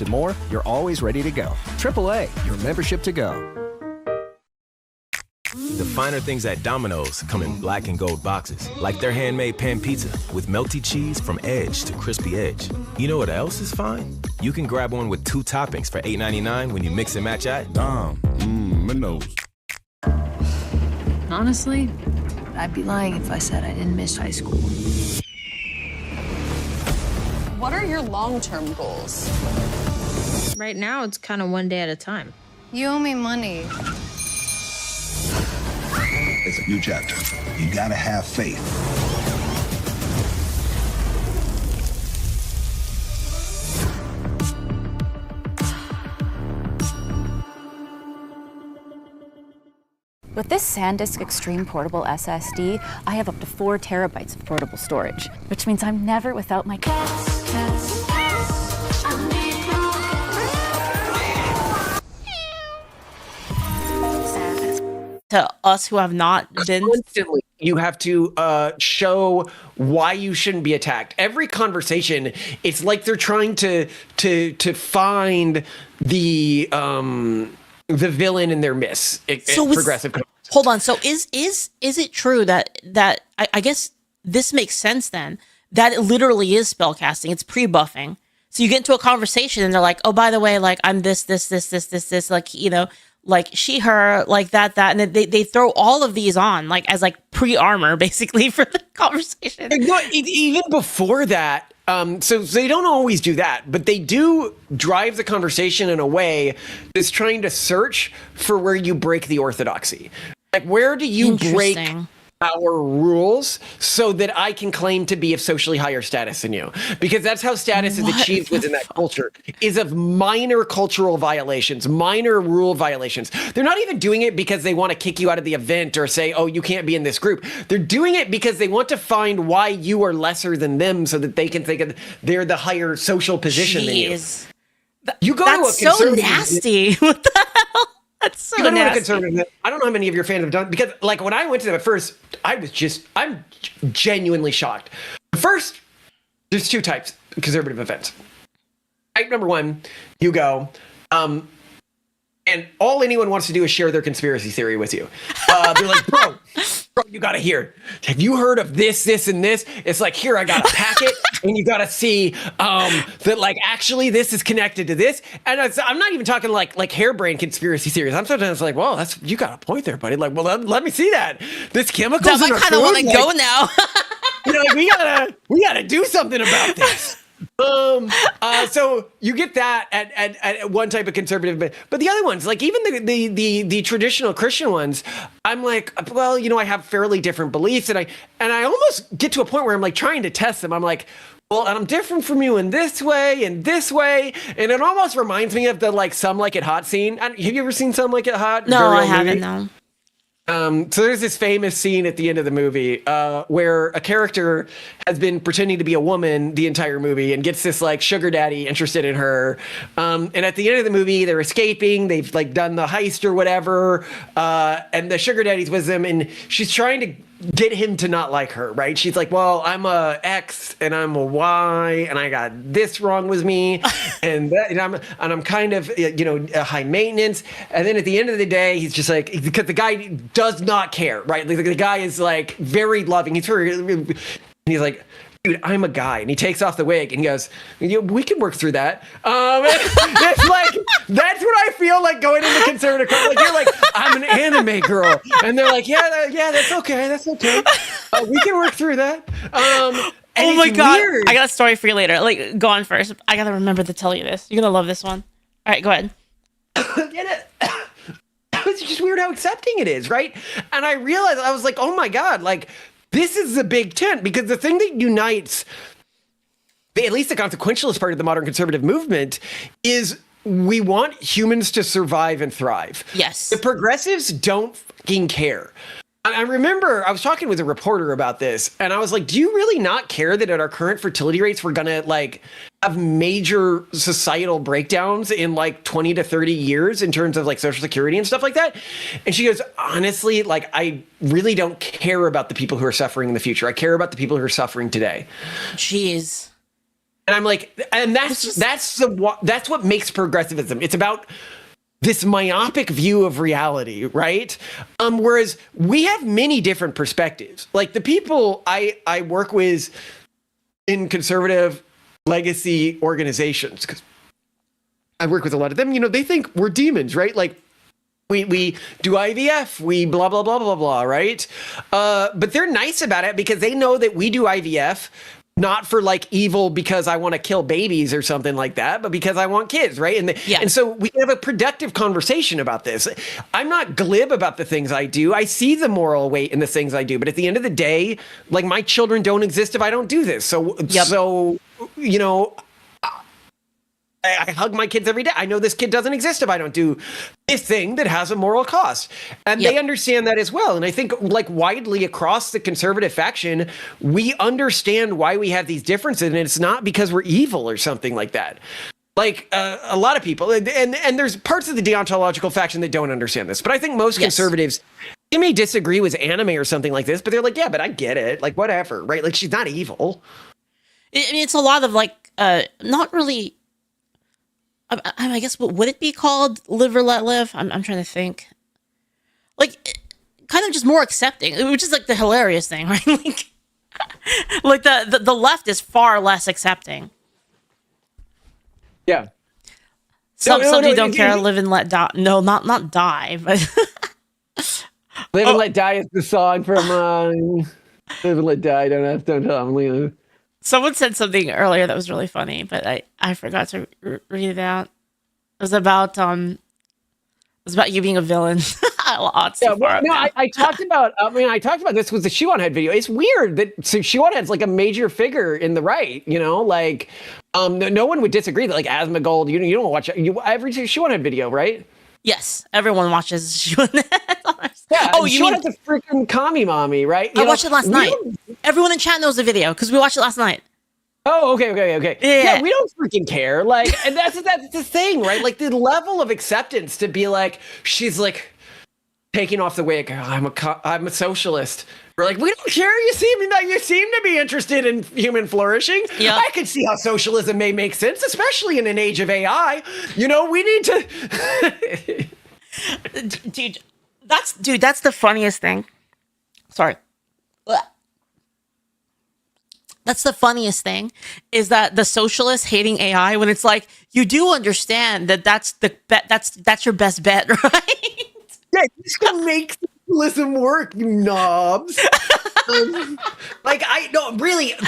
and more, you're always ready to go. AAA, your membership to go. The finer things at Domino's come in black and gold boxes, like their handmade pan pizza with melty cheese from edge to crispy edge. You know what else is fine? You can grab one with 2 toppings for $8.99 when you mix and match at Domino's. Honestly, I'd be lying if I said I didn't miss high school. What are your long-term goals? Right now, it's kind of one day at a time. You owe me money. It's a new chapter. You gotta have faith. With this SanDisk Extreme Portable SSD, I have up to 4 terabytes of portable storage, which means I'm never without my To us who have not been constantly, you have to show why you shouldn't be attacked. Every conversation, it's like they're trying to find the villain in their progressive. Hold on. So is it true that I guess this makes sense then, that it literally is spellcasting? It's pre-buffing. So you get into a conversation and they're like, oh, by the way, like I'm this, like, you know, like she, her, like that, and then they throw all of these on like as like pre-armor basically for the conversation. Even before that, so they don't always do that, but they do drive the conversation in a way that's trying to search for where you break the orthodoxy. Like, where do you break our rules so that I can claim to be of socially higher status than you? Because that's how status is achieved within that culture, is of minor cultural violations, minor rule violations. They're not even doing it because they want to kick you out of the event or say, oh, you can't be in this group. They're doing it because they want to find why you are lesser than them so that they can think of they're the higher social position than you. You go That's to a so nasty. What the hell? That's so nasty. I don't know how many of your fans have done, because like when I went to them at first, I'm genuinely shocked. First, there's 2 types of conservative events. Type number 1, you go, and all anyone wants to do is share their conspiracy theory with you. They're like, bro, you gotta hear. Have you heard of this, and this? It's like, here, I got a packet, and you gotta see that, like, actually this is connected to this. And I'm not even talking like harebrained conspiracy theories. I'm sometimes like, well, you got a point there, buddy. Like, well, let me see that. This chemicals in our food. I kind of want to go now. You know, like, we gotta do something about this. So you get that at one type of conservative, but the other ones, like even the traditional Christian ones, I'm like, well, you know, I have fairly different beliefs, and I almost get to a point where I'm like trying to test them. I'm like, well, and I'm different from you in this way, and it almost reminds me of the like Some Like It Hot scene. Have you ever seen Some Like It Hot? No, I haven't. No. So there's this famous scene at the end of the movie where a character has been pretending to be a woman the entire movie and gets this like sugar daddy interested in her. And at the end of the movie, they're escaping. They've like done the heist or whatever. And the sugar daddy's with them, and she's trying to get him to not like her, right? She's like, well, I'm a X and I'm a Y and I got this wrong with me and that, and I'm kind of, you know, high maintenance. And then at the end of the day, he's just like, because the guy does not care, right? Like, the guy is like very loving. He's like, dude, I'm a guy. And he takes off the wig and he goes, we can work through that. It's like, that's what I feel like going into conservative. Like, you're like, I'm an anime girl. And they're like, yeah, that's okay. That's okay. We can work through that. Oh my God. Weird. I got a story for you later. Like, go on first. I got to remember to tell you this. You're going to love this one. All right, go ahead. It's just weird how accepting it is, right? And I realized, I was like, oh my God, like, this is the big tent, because the thing that unites, at least the consequentialist part of the modern conservative movement, is we want humans to survive and thrive. Yes. The progressives don't fucking care. I remember I was talking with a reporter about this, and I was like, do you really not care that at our current fertility rates, we're going to like have major societal breakdowns in like 20 to 30 years in terms of like social security and stuff like that? And she goes, honestly, like, I really don't care about the people who are suffering in the future. I care about the people who are suffering today. Jeez. And I'm like, and that's what makes progressivism. It's about this myopic view of reality, right? Whereas we have many different perspectives. Like the people I work with in conservative legacy organizations, because I work with a lot of them, they think we're demons, right? Like we do IVF, we blah, blah, blah, blah, blah, right? But they're nice about it because they know that we do IVF not for like evil because I want to kill babies or something like that, but because I want kids, right? And so we have a productive conversation about this. I'm not glib about the things I do. I see the moral weight in the things I do, but at the end of the day, like my children don't exist if I don't do this. So I hug my kids every day. I know this kid doesn't exist if I don't do this thing that has a moral cost. And they understand that as well. And I think like widely across the conservative faction, we understand why we have these differences. And it's not because we're evil or something like that. Like a lot of people, and there's parts of the deontological faction that don't understand this. But I think most conservatives, they may disagree with anime or something like this, but they're like, yeah, but I get it. Like whatever, right? Like she's not evil. I mean, it's a lot of like, not really... I guess, what would it be called? Live or let live? I'm trying to think. Like, kind of just more accepting, which is like the hilarious thing, right? like the left is far less accepting. Yeah. Some don't care. Live and let die. No, not die, but Live and Let Die is the song from Live and Let Die. Don't tell them. Someone said something earlier that was really funny, but I forgot to read it out. It was about you being a villain. I talked about this with the Shoe on Head video. It's weird that Shoe on Head's like a major figure in the right. Like no one would disagree that like Asmongold. You don't watch every Shoe on Head video, right? Yes, everyone watches Shoe on Head. Yeah. Oh, you mean the freaking commie mommy, right? I watched it last night. Everyone in chat knows the video because we watched it last night. Oh, okay. Yeah, we don't freaking care. Like, and that's the thing, right? Like the level of acceptance to be like, she's like taking off the wig. I'm a socialist. We're like, we don't care. You seem to be interested in human flourishing. Yep. I can see how socialism may make sense, especially in an age of AI. We need to. That's the funniest thing. Sorry. That's the funniest thing is that the socialists hating AI when it's like, you do understand that that's your best bet, right? Yeah, this can make socialism work, you knobs.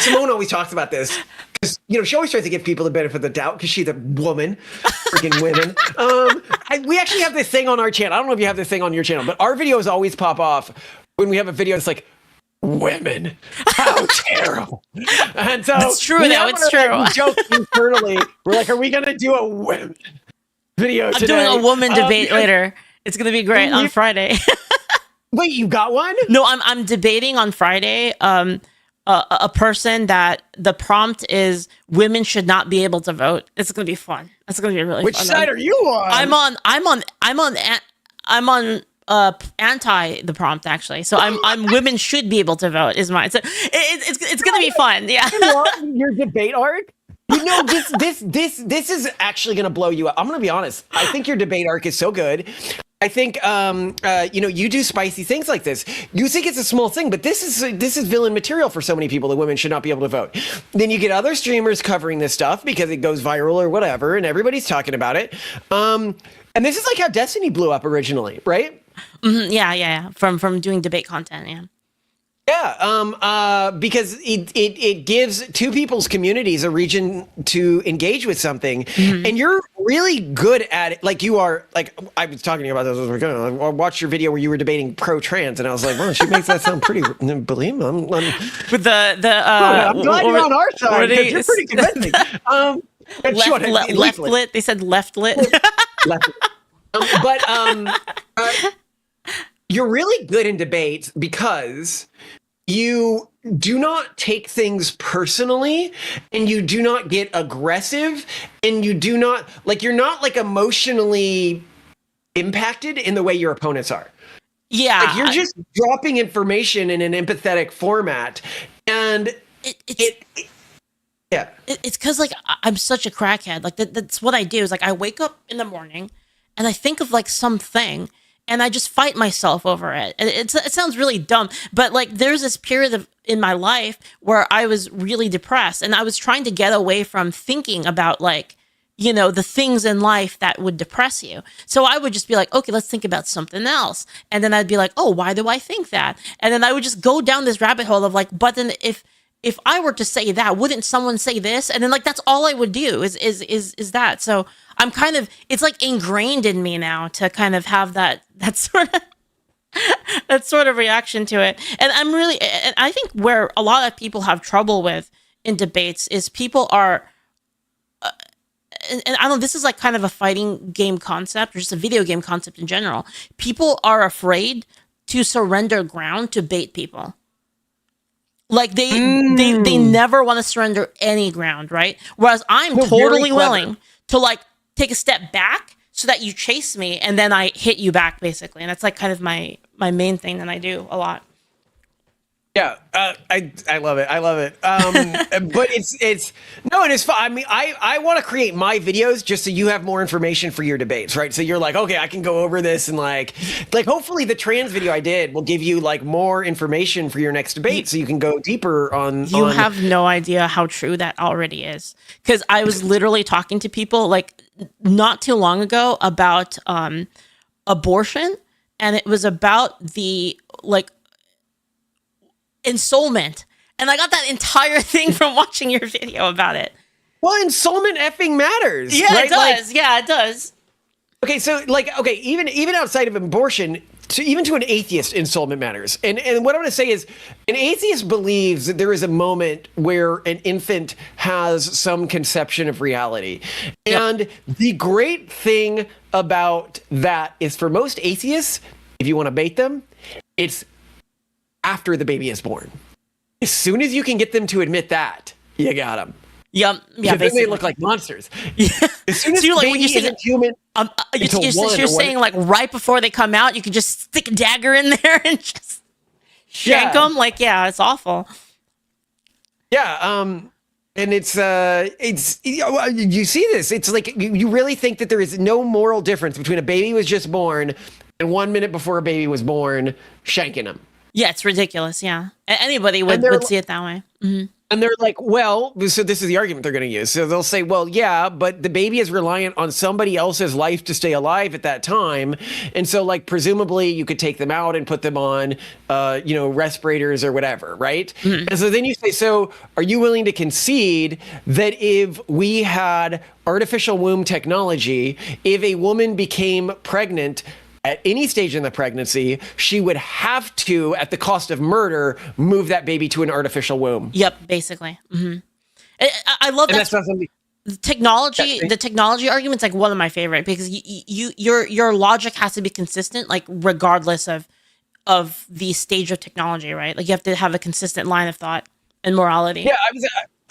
Simone always talks about this because she always tries to give people the benefit of the doubt because she's a woman, freaking women. We actually have this thing on our channel. I don't know if you have this thing on your channel, but our videos always pop off when we have a video that's like, women, how terrible. And so it's true though. It's true. Like, joke internally. We're like, are we gonna do a women video today? I'm doing a woman debate later. It's gonna be great on Friday. Wait, you got one? No, I'm debating on Friday. A person that the prompt is women should not be able to vote. It's gonna be fun. It's gonna be really Which fun. Which side are you on? I'm on anti the prompt actually. So I'm women should be able to vote is mine. So it's gonna be fun. Yeah. Your debate arc. This is actually gonna blow you up. I'm gonna be honest. I think your debate arc is so good. I think you do spicy things like this. You think it's a small thing, but this is villain material for so many people that women should not be able to vote. Then you get other streamers covering this stuff because it goes viral or whatever, and everybody's talking about it. And this is like how Destiny blew up originally, right? Mm-hmm, yeah. From doing debate content, yeah. Yeah, because it gives two people's communities a region to engage with something, and you're really good at it. Like you are, like I was talking to you about this. I watched your video where you were debating pro-trans, and I was like, "Well, she makes that sound pretty believable." With the I'm glad you're on our side because you're pretty convincing. Left lit. They said left lit. Left. You're really good in debates because you do not take things personally and you do not get aggressive and you do not you're not like emotionally impacted in the way your opponents are. Yeah. Like you're just dropping information in an empathetic format and Yeah. It's because like I'm such a crackhead. Like that's what I do. Is like I wake up in the morning, and I think of like something, and I just fight myself over it. And it sounds really dumb, but like there's this period in my life where I was really depressed, and I was trying to get away from thinking about like, you know, the things in life that would depress you. So I would just be like, okay, let's think about something else. And then I'd be like, oh, why do I think that? And then I would just go down this rabbit hole of like, but then if I were to say that, wouldn't someone say this? And then like that's all I would do is that. So I'm kind of, it's like ingrained in me now to kind of have that sort of that sort of reaction to it. And I think where a lot of people have trouble with in debates is people are and I don't know, this is like kind of a fighting game concept or just a video game concept in general. People are afraid to surrender ground to bait people. Like they never want to surrender any ground, right? Whereas I'm totally willing to like take a step back so that you chase me and then I hit you back basically. And that's like kind of my main thing that I do a lot. Yeah, I love it. I love it. But it's no, and it's fun. I mean, I want to create my videos just so you have more information for your debates, right? So you're like, okay, I can go over this and like hopefully the trans video I did will give you like more information for your next debate, so you can go deeper on. You have no idea how true that already is, because I was literally talking to people like not too long ago about abortion, and it was about the like ensoulment, and I got that entire thing from watching your video about it. Well, ensoulment effing matters. Yeah, right? It does. Yeah, it does. Okay, so like, okay, even outside of abortion, even to an atheist, ensoulment matters. And what I'm going to say is, an atheist believes that there is a moment where an infant has some conception of reality. Yep. And the great thing about that is, for most atheists, if you want to bait them, it's after the baby is born. As soon as you can get them to admit that, you got them. Yep. Yeah, then they look like monsters. Yeah. As soon as so the like, baby when you isn't human, you're saying like right before they come out, you can just stick a dagger in there and just shank them. Like, yeah, it's awful. Yeah. And it's you see this. It's like you really think that there is no moral difference between a baby who was just born and 1 minute before a baby was born shanking him. Yeah, it's ridiculous. Yeah, anybody would see it that way. Mm-hmm. And they're like, well, so this is the argument they're going to use. So they'll say, well, yeah, but the baby is reliant on somebody else's life to stay alive at that time. And so like, presumably you could take them out and put them on, respirators or whatever. Right. Mm-hmm. And so then you say, so are you willing to concede that if we had artificial womb technology, if a woman became pregnant at any stage in the pregnancy, she would have to, at the cost of murder, move that baby to an artificial womb? Yep, basically. Mm-hmm. I love that. The technology argument's like one of my favorite, because your logic has to be consistent, like regardless of the stage of technology, right? Like you have to have a consistent line of thought and morality. Yeah,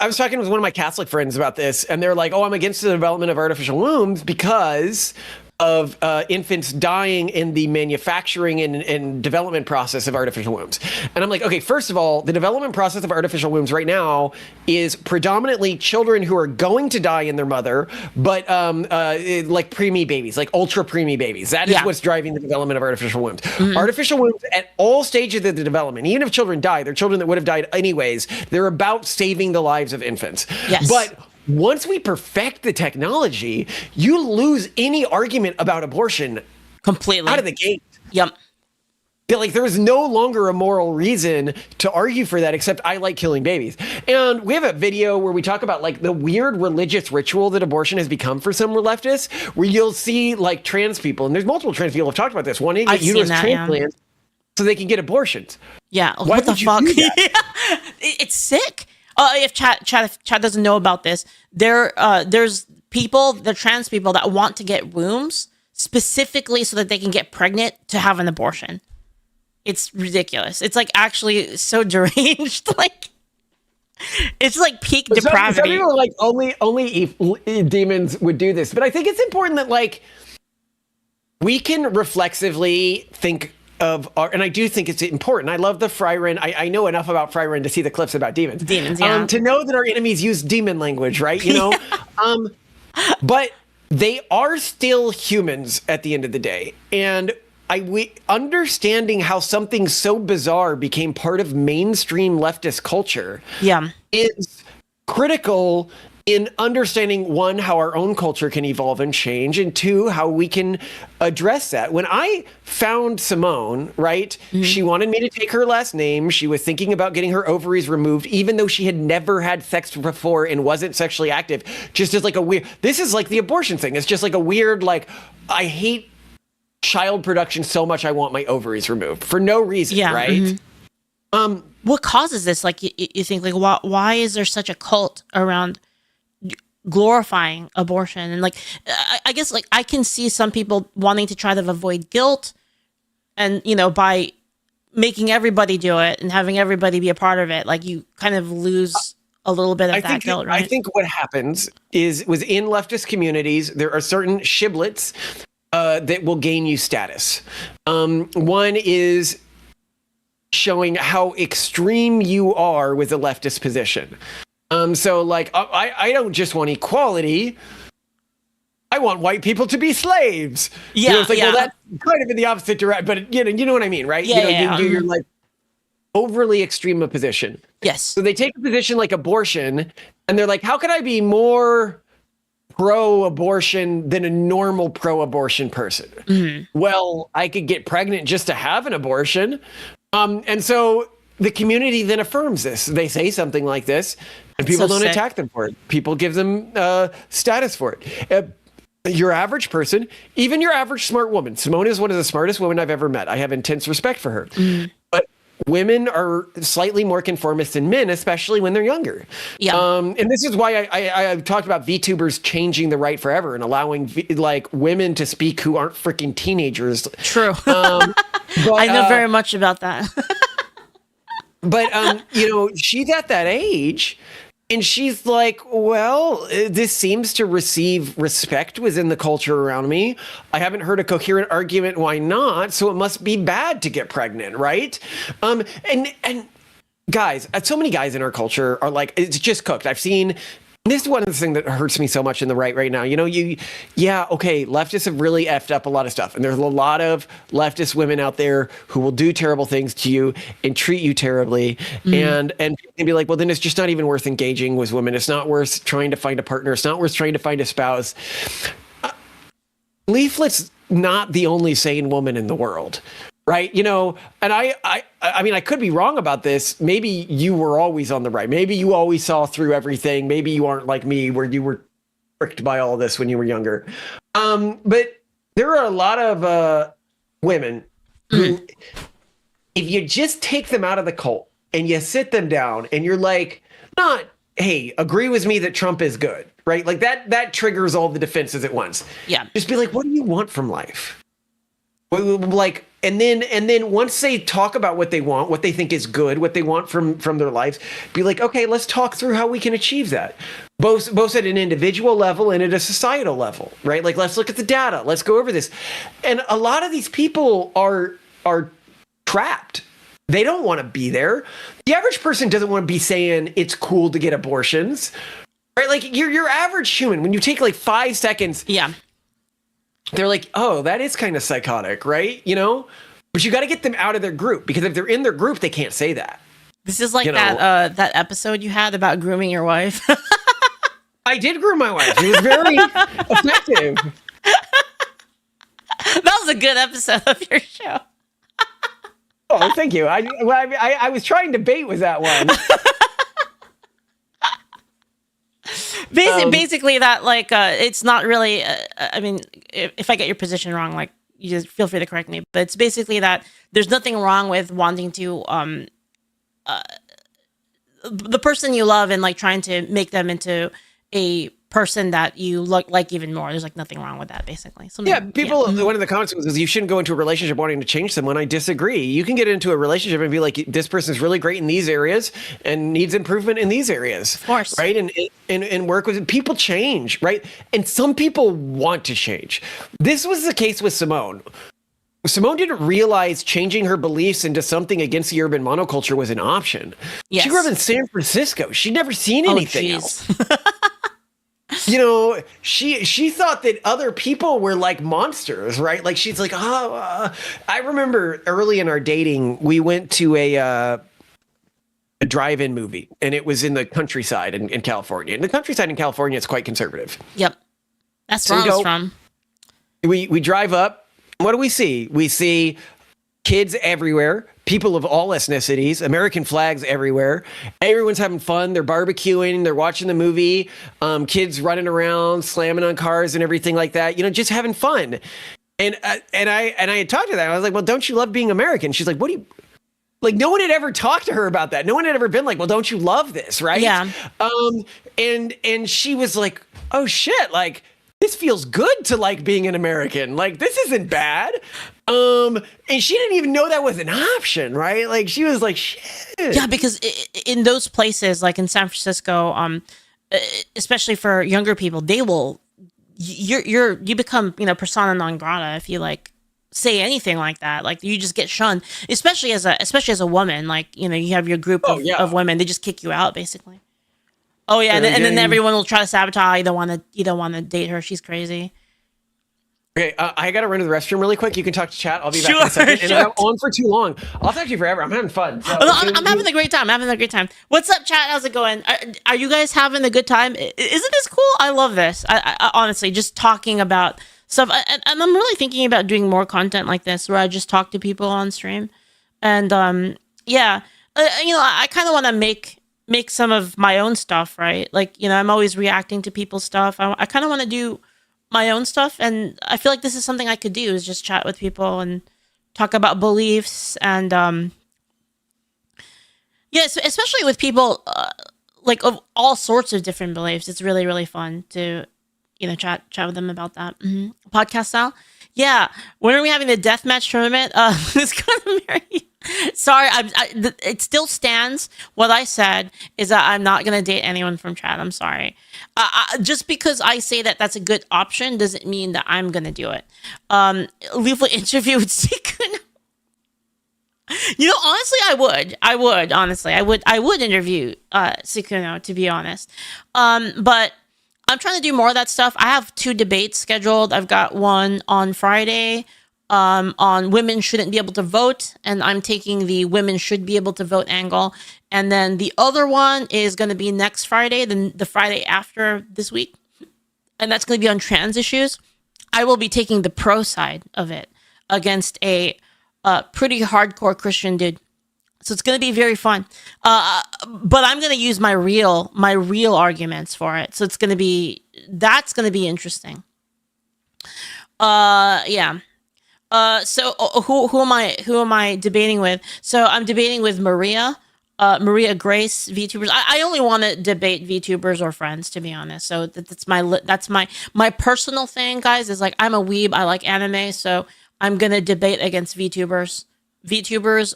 I was talking with one of my Catholic friends about this, and they're like, oh, I'm against the development of artificial wombs because of infants dying in the manufacturing and development process of artificial wombs. And I'm like, okay, first of all, the development process of artificial wombs right now is predominantly children who are going to die in their mother, but like preemie babies, like ultra preemie babies. That is what's driving the development of artificial wombs. Mm-hmm. Artificial wombs at all stages of the development, even if children die, they're children that would have died anyways. They're about saving the lives of infants. Yes. But once we perfect the technology, you lose any argument about abortion completely out of the gate. Yep. Like, there is no longer a moral reason to argue for that, except I like killing babies. And we have a video where we talk about like the weird religious ritual that abortion has become for some leftists, where you'll see like trans people, and there's multiple trans people who have talked about this, wanting to get uterus transplants so they can get abortions. Yeah. Why what the fuck? It's sick. If Chad doesn't know about this, there's people, the trans people that want to get wombs specifically so that they can get pregnant to have an abortion. It's ridiculous. It's like actually so deranged. Like, it's like peak depravity. Some people are like, only demons would do this. But I think it's important that like we can reflexively think and I do think it's important. I love the Fryren. I know enough about Fryren to see the clips about demons. Demons, yeah. To know that our enemies use demon language, right? You know, but they are still humans at the end of the day, and understanding how something so bizarre became part of mainstream leftist culture, is critical in understanding, one, how our own culture can evolve and change, and two, how we can address that. When I found Simone, right, she wanted me to take her last name. She was thinking about getting her ovaries removed, even though she had never had sex before and wasn't sexually active. Just as like a weird, this is like the abortion thing. It's just like a weird, like, I hate child production so much I want my ovaries removed for no reason, right? What causes this? Like, you think, like, why is there such a cult around glorifying abortion? And like, I guess, like, I can see some people wanting to try to avoid guilt, and, you know, by making everybody do it and having everybody be a part of it, like, you kind of lose a little bit of that guilt, right? I think what happens is, within leftist communities, there are certain shiblets that will gain you status. One is showing how extreme you are with a leftist position. So, like, I don't just want equality. I want white people to be slaves. Yeah, you know, it's like, well, that's kind of in the opposite direction, but you know what I mean, right? You're like overly extreme a position. Yes. So they take a position like abortion, and they're like, how can I be more pro-abortion than a normal pro-abortion person? Well, I could get pregnant just to have an abortion. And so the community then affirms this. They say something like this, and people don't attack them for it. People give them status for it. Your average person, even your average smart woman, Simone is one of the smartest women I've ever met. I have intense respect for her. But women are slightly more conformist than men, especially when they're younger. And this is why I talked about VTubers changing the right forever and allowing like women to speak who aren't freaking teenagers. True. But, I know very much about that. But, you know, she's at that age, and she's like, well, this seems to receive respect within the culture around me. I haven't heard a coherent argument why not, so it must be bad to get pregnant, right? And guys, so many guys in our culture are like, it's just cooked. I've seen... This is one of the things that hurts me so much in the right now. You know, leftists have really effed up a lot of stuff. And there's a lot of leftist women out there who will do terrible things to you and treat you terribly. And be like, well, then it's just not even worth engaging with women. It's not worth trying to find a partner. It's not worth trying to find a spouse. Leaflet's not the only sane woman in the world. Right. You know, and I mean, I could be wrong about this. Maybe you were always on the right. Maybe you always saw through everything. Maybe you aren't like me, where you were tricked by all this when you were younger. But there are a lot of women who, if you just take them out of the cult and you sit them down and you're like, not, hey, agree with me that Trump is good. Right. Like that triggers all the defenses at once. Yeah. Just be like, what do you want from life? Like, and then once they talk about what they want, what they think is good, what they want from their lives, be like, okay, let's talk through how we can achieve that, both at an individual level and at a societal level, right? Like, let's look at the data, let's go over this. And a lot of these people are trapped. They don't want to be there. The average person doesn't want to be saying it's cool to get abortions, right? Like, your average human, when you take like 5 seconds, they're like, oh, that is kind of psychotic, right? You know, but you got to get them out of their group, because if they're in their group, they can't say that. This is like that episode you had about grooming your wife. I did groom my wife. It was very effective. That was a good episode of your show. Oh, thank you. I was trying to bait with that one. Basically, that, like, it's not really. I mean, if I get your position wrong, like, you just feel free to correct me. But it's basically that there's nothing wrong with wanting to the person you love and like trying to make them into a person that you like even more. There's like nothing wrong with that, basically. One of the comments was, you shouldn't go into a relationship wanting to change someone. I disagree. You can get into a relationship and be like, this person's really great in these areas and needs improvement in these areas. Of course. Right. And work with it. People change. Right. And some people want to change. This was the case with Simone. Simone didn't realize changing her beliefs into something against the urban monoculture was an option. Yes. She grew up in San Francisco. She'd never seen anything else. You know, she thought that other people were like monsters, right? Like she's like, I remember early in our dating, we went to a drive-in movie, and it was in the countryside in California. And the countryside in California is quite conservative. Yep, that's where I was from. We drive up. What do we see? We see kids everywhere, people of all ethnicities, American flags everywhere. Everyone's having fun. They're barbecuing. They're watching the movie. Kids running around, slamming on cars and everything like that. You know, just having fun. And I had talked to them. I was like, well, don't you love being American? She's like, what do you... Like, no one had ever talked to her about that. No one had ever been like, well, don't you love this, right? Yeah. And she was like, oh, shit, like, this feels good to like being an American. Like, this isn't bad. And she didn't even know that was an option, right? Like, she was like, shit. Yeah, because in those places, like in San Francisco, especially for younger people, they will, you become, you know, persona non grata if you like say anything like that. Like, you just get shunned, especially as a woman. Like, you know, you have your group of women, they just kick you out basically. Oh yeah, and then everyone will try to sabotage. You don't want to date her. She's crazy. Okay, I gotta run to the restroom really quick. You can talk to chat. I'll be back in a second. And I'm on for too long. I'll talk to you forever. I'm having fun. So I'm having a great time. What's up, chat? How's it going? Are you guys having a good time? Isn't this cool? I love this. I honestly just talking about stuff, and I'm really thinking about doing more content like this, where I just talk to people on stream, and you know, I kind of want to make some of my own stuff, right? Like, you know, I'm always reacting to people's stuff. I kind of want to do my own stuff, and I feel like this is something I could do, is just chat with people and talk about beliefs, and yes, especially with people like of all sorts of different beliefs. It's really, really fun to, you know, chat with them about that. Podcast style. Yeah, when are we having the deathmatch tournament? It's gonna be sorry. It still stands. What I said is that I'm not gonna date anyone from chat. I'm sorry. Just because I say that that's a good option doesn't mean that I'm gonna do it. Leaflet interview with Sikuno. You know, honestly, I would honestly, I would interview Sikuno, to be honest. But I'm trying to do more of that stuff. I have 2 debates scheduled. I've got one on Friday on women shouldn't be able to vote, and I'm taking the women should be able to vote angle. And then the other one is going to be next Friday, the Friday after this week, and that's going to be on trans issues. I will be taking the pro side of it against a pretty hardcore Christian dude. So it's going to be very fun. But I'm going to use my real arguments for it. So that's going to be interesting. Yeah. So who am I debating with? So I'm debating with Maria Grace, VTubers. I only want to debate VTubers or friends, to be honest. So that's my personal thing, guys, is like, I'm a weeb. I like anime. So I'm going to debate against VTubers,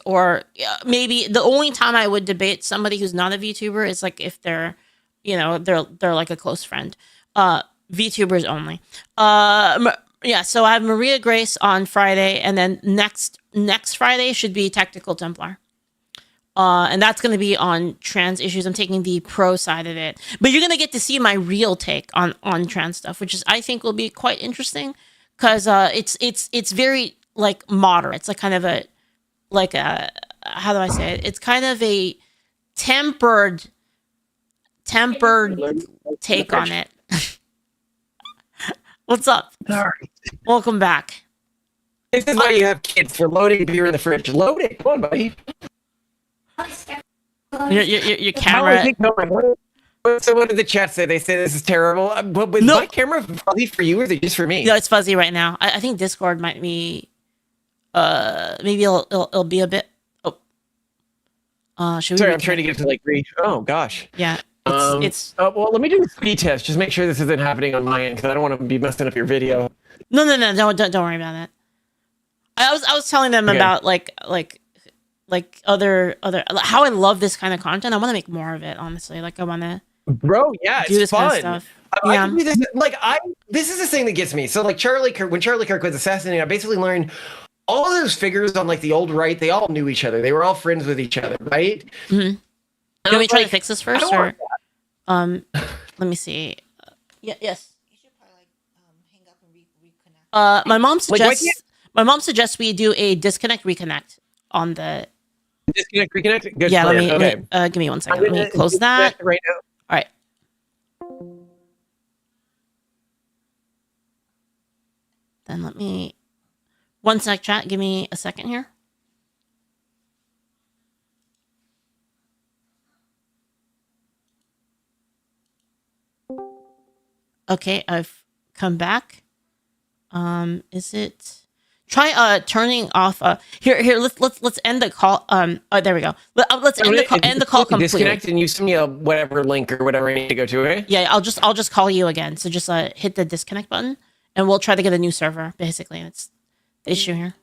or maybe the only time I would debate somebody who's not a VTuber is like if they're, you know, they're like a close friend. VTubers only. Yeah, so I have Maria Grace on Friday, and then next Friday should be Tactical Templar. And that's going to be on trans issues. I'm taking the pro side of it. But you're going to get to see my real take on trans stuff, which is, I think, will be quite interesting, because it's very like moderate. It's like kind of a, like a, how do I say it? It's kind of a tempered take on it. What's up? Sorry. Welcome back. This is why you have kids, for loading beer in the fridge. Load it. Come on, buddy. Your camera. So what did the chat say? They say this is terrible. But was my camera fuzzy for you, or is it just for me? No, it's fuzzy right now. I think Discord might be. Maybe it'll be a bit. Oh. Sorry, I'm trying to get to like 3. Oh gosh. Yeah. It's well, let me do a speed test. Just make sure this isn't happening on my end, because I don't want to be messing up your video. No, don't worry about that. I was telling them about like other how I love this kind of content. I want to make more of it, honestly. Like, I want to, bro. Yeah, do it's this fun. kind of stuff. I can do this. Like, this is the thing that gets me. So like when Charlie Kirk was assassinated, I basically learned all of those figures on like the old right, they all knew each other. They were all friends with each other, right? Mm-hmm. You want me to try to fix this first, or let me see. Yes. You should probably hang up and reconnect. My mom suggests we do a disconnect reconnect on the disconnect reconnect. Good yeah, plan. let me give me 1 second. Let me close that right now. All right. Then let me 1 sec, chat. Give me a second here. Okay, I've come back. Is it? Try turning off. Here. Let's end the call. There we go. Let's end the call completely. Disconnect and you send me a whatever link or whatever I need to go to. Okay? Yeah, I'll just call you again. So just hit the disconnect button, and we'll try to get a new server. Basically, that's the issue here.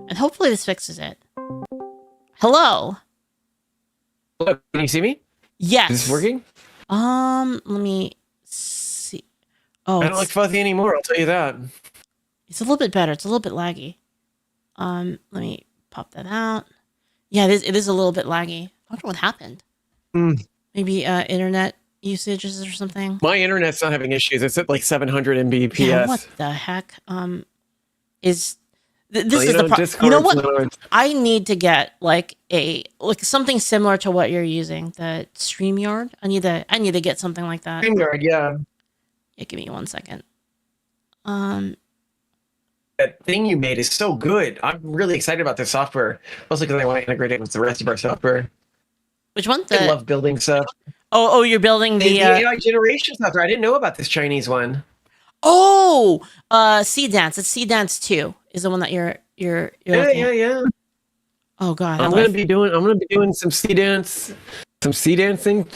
And hopefully this fixes it. Hello. Hello. Can you see me? Yes. Is this working? Let me see. Oh, I don't look fuzzy anymore. I'll tell you that. It's a little bit better. It's a little bit laggy. Let me pop that out. Yeah, it is a little bit laggy. I wonder what happened. Maybe internet usages or something. My internet's not having issues. It's at like 700 Mbps. Yeah, what the heck? This is the problem. You know what? I need to get like something similar to what you're using, the StreamYard. I need to get something like that. StreamYard, yeah. Yeah, give me 1 second. That thing you made is so good. I'm really excited about this software. Also because I want to integrate it with the rest of our software. Which one? I love building stuff. Oh, you're building the AI generation software. I didn't know about this Chinese one. Oh, Sea Dance. It's Sea Dance 2 is the one that you're yeah. Oh god. I'm gonna be doing some sea dancing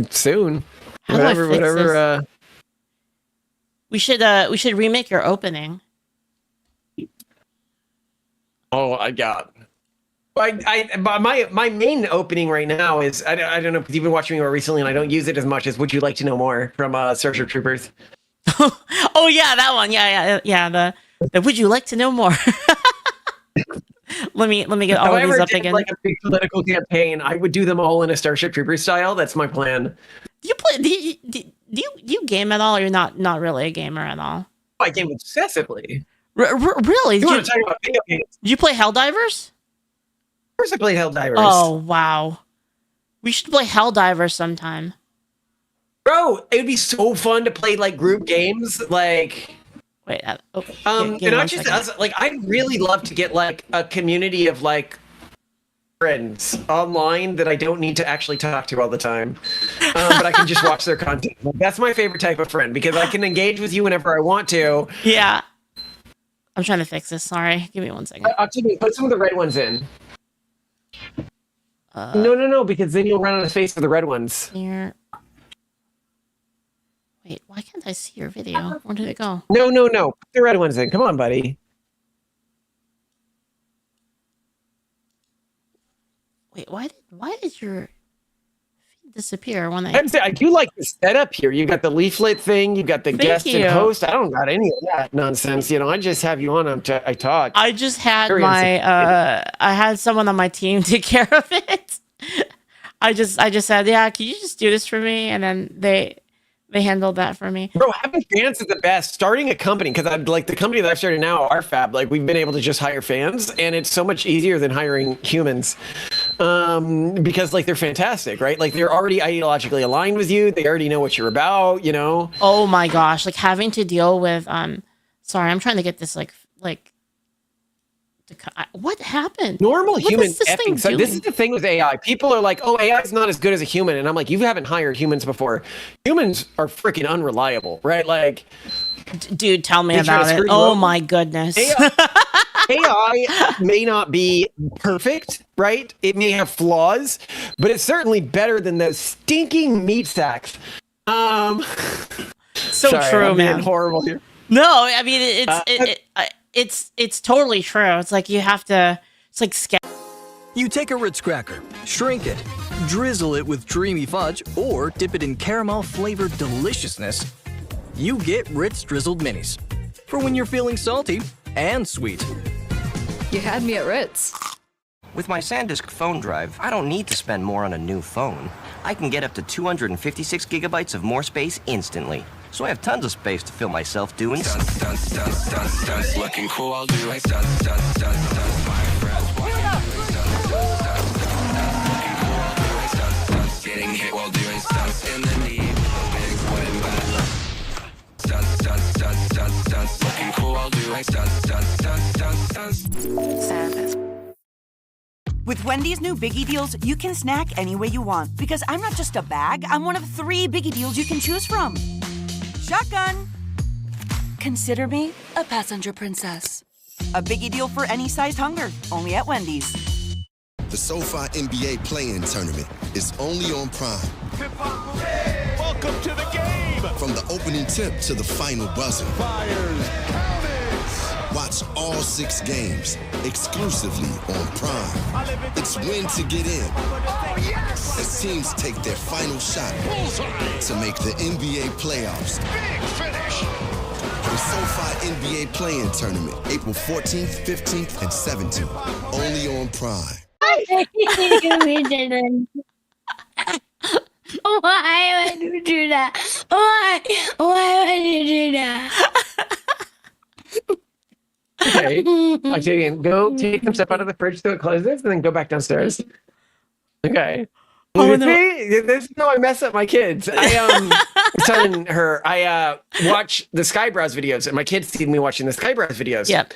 soon. Whatever. We should remake your opening. Oh, my main opening right now is I don't know if you've been watching me more recently and I don't use it as much as Would You Like to Know More from Starship Troopers. Oh yeah, that one. Yeah. The Would You Like to Know More? let me get all of these up again. Like a big political campaign, I would do them all in a Starship Troopers style. That's my plan. Do you game at all? Or you're not really a gamer at all? I game obsessively. Really? You want to talk about video games? Did you play Helldivers? Of course I played Helldivers. Oh wow, we should play Helldivers sometime. Bro, it would be so fun to play like group games. Like, wait, and not just us. Like, I'd really love to get like a community of like friends online that I don't need to actually talk to all the time, but I can just watch their content. Like, that's my favorite type of friend because I can engage with you whenever I want to. Yeah, I'm trying to fix this. Sorry, give me 1 second. Actually, put some of the red ones in. No, because then you'll run out of space for the red ones. Here. Wait, why can't I see your video? Where did it go? No. Put the red ones in. Come on, buddy. Wait, why did your feed disappear when I do like the setup here. You got the leaflet thing, you got the guest and host. I don't got any of that nonsense. I just have you on I talk. I just had I had someone on my team take care of it. I just said, yeah, can you just do this for me? And then they handled that for me. Bro, having fans is the best. Starting a company, because I'm like the company that I've started now, RFab, like we've been able to just hire fans, and it's so much easier than hiring humans, because like they're fantastic, right? Like they're already ideologically aligned with you. They already know what you're about, Oh my gosh, like having to deal with sorry, I'm trying to get this what happened? Normal human effing. So this is the thing with AI. People are like, oh, AI is not as good as a human. And I'm like, you haven't hired humans before. Humans are freaking unreliable, right? Like, dude, tell me about it. Oh my goodness. AI may not be perfect, right? It may have flaws, but it's certainly better than those stinking meat sacks. So sorry, true, I'm man. being horrible here. No, I mean it's totally true. It's like you have to. It's like You take a Ritz cracker, shrink it, drizzle it with dreamy fudge, or dip it in caramel-flavored deliciousness. You get Ritz Drizzled Minis. for when you're feeling salty and sweet. You had me at Ritz. With my SanDisk phone drive, I don't need to spend more on a new phone. I can get up to 256 gigabytes of more space instantly. So I have tons of space to feel myself doing stunts. Looking cool, I'll do it. Stunts. Getting hit while doing stunts in the knee. Big wooden bat. Stunts. Looking cool, I'll do it. Stunts. SanDisk. With Wendy's new Biggie Deals, you can snack any way you want. Because I'm not just a bag, I'm one of 3 Biggie Deals you can choose from. Shotgun. Consider me a passenger princess. A Biggie Deal for any sized hunger, only at Wendy's. The SoFi NBA Play-In Tournament is only on Prime. Welcome to the game! From the opening tip to the final buzzer. Fires, count it! Watch all 6 games exclusively on Prime. It's win to get in. Oh, yes! As teams take their final shot to make the NBA playoffs. Big finish! The SoFi NBA Play-In Tournament, April 14th, 15th, and 17th. Only on Prime. Why would you do that? Why would you do that? Okay. Octavian, go take some stuff out of the fridge so it closes, and then go back downstairs. Okay. Oh, no. This is how I mess up my kids. I was telling her I watch the Skybrows videos, and my kids see me watching the Skybrows videos. Yep.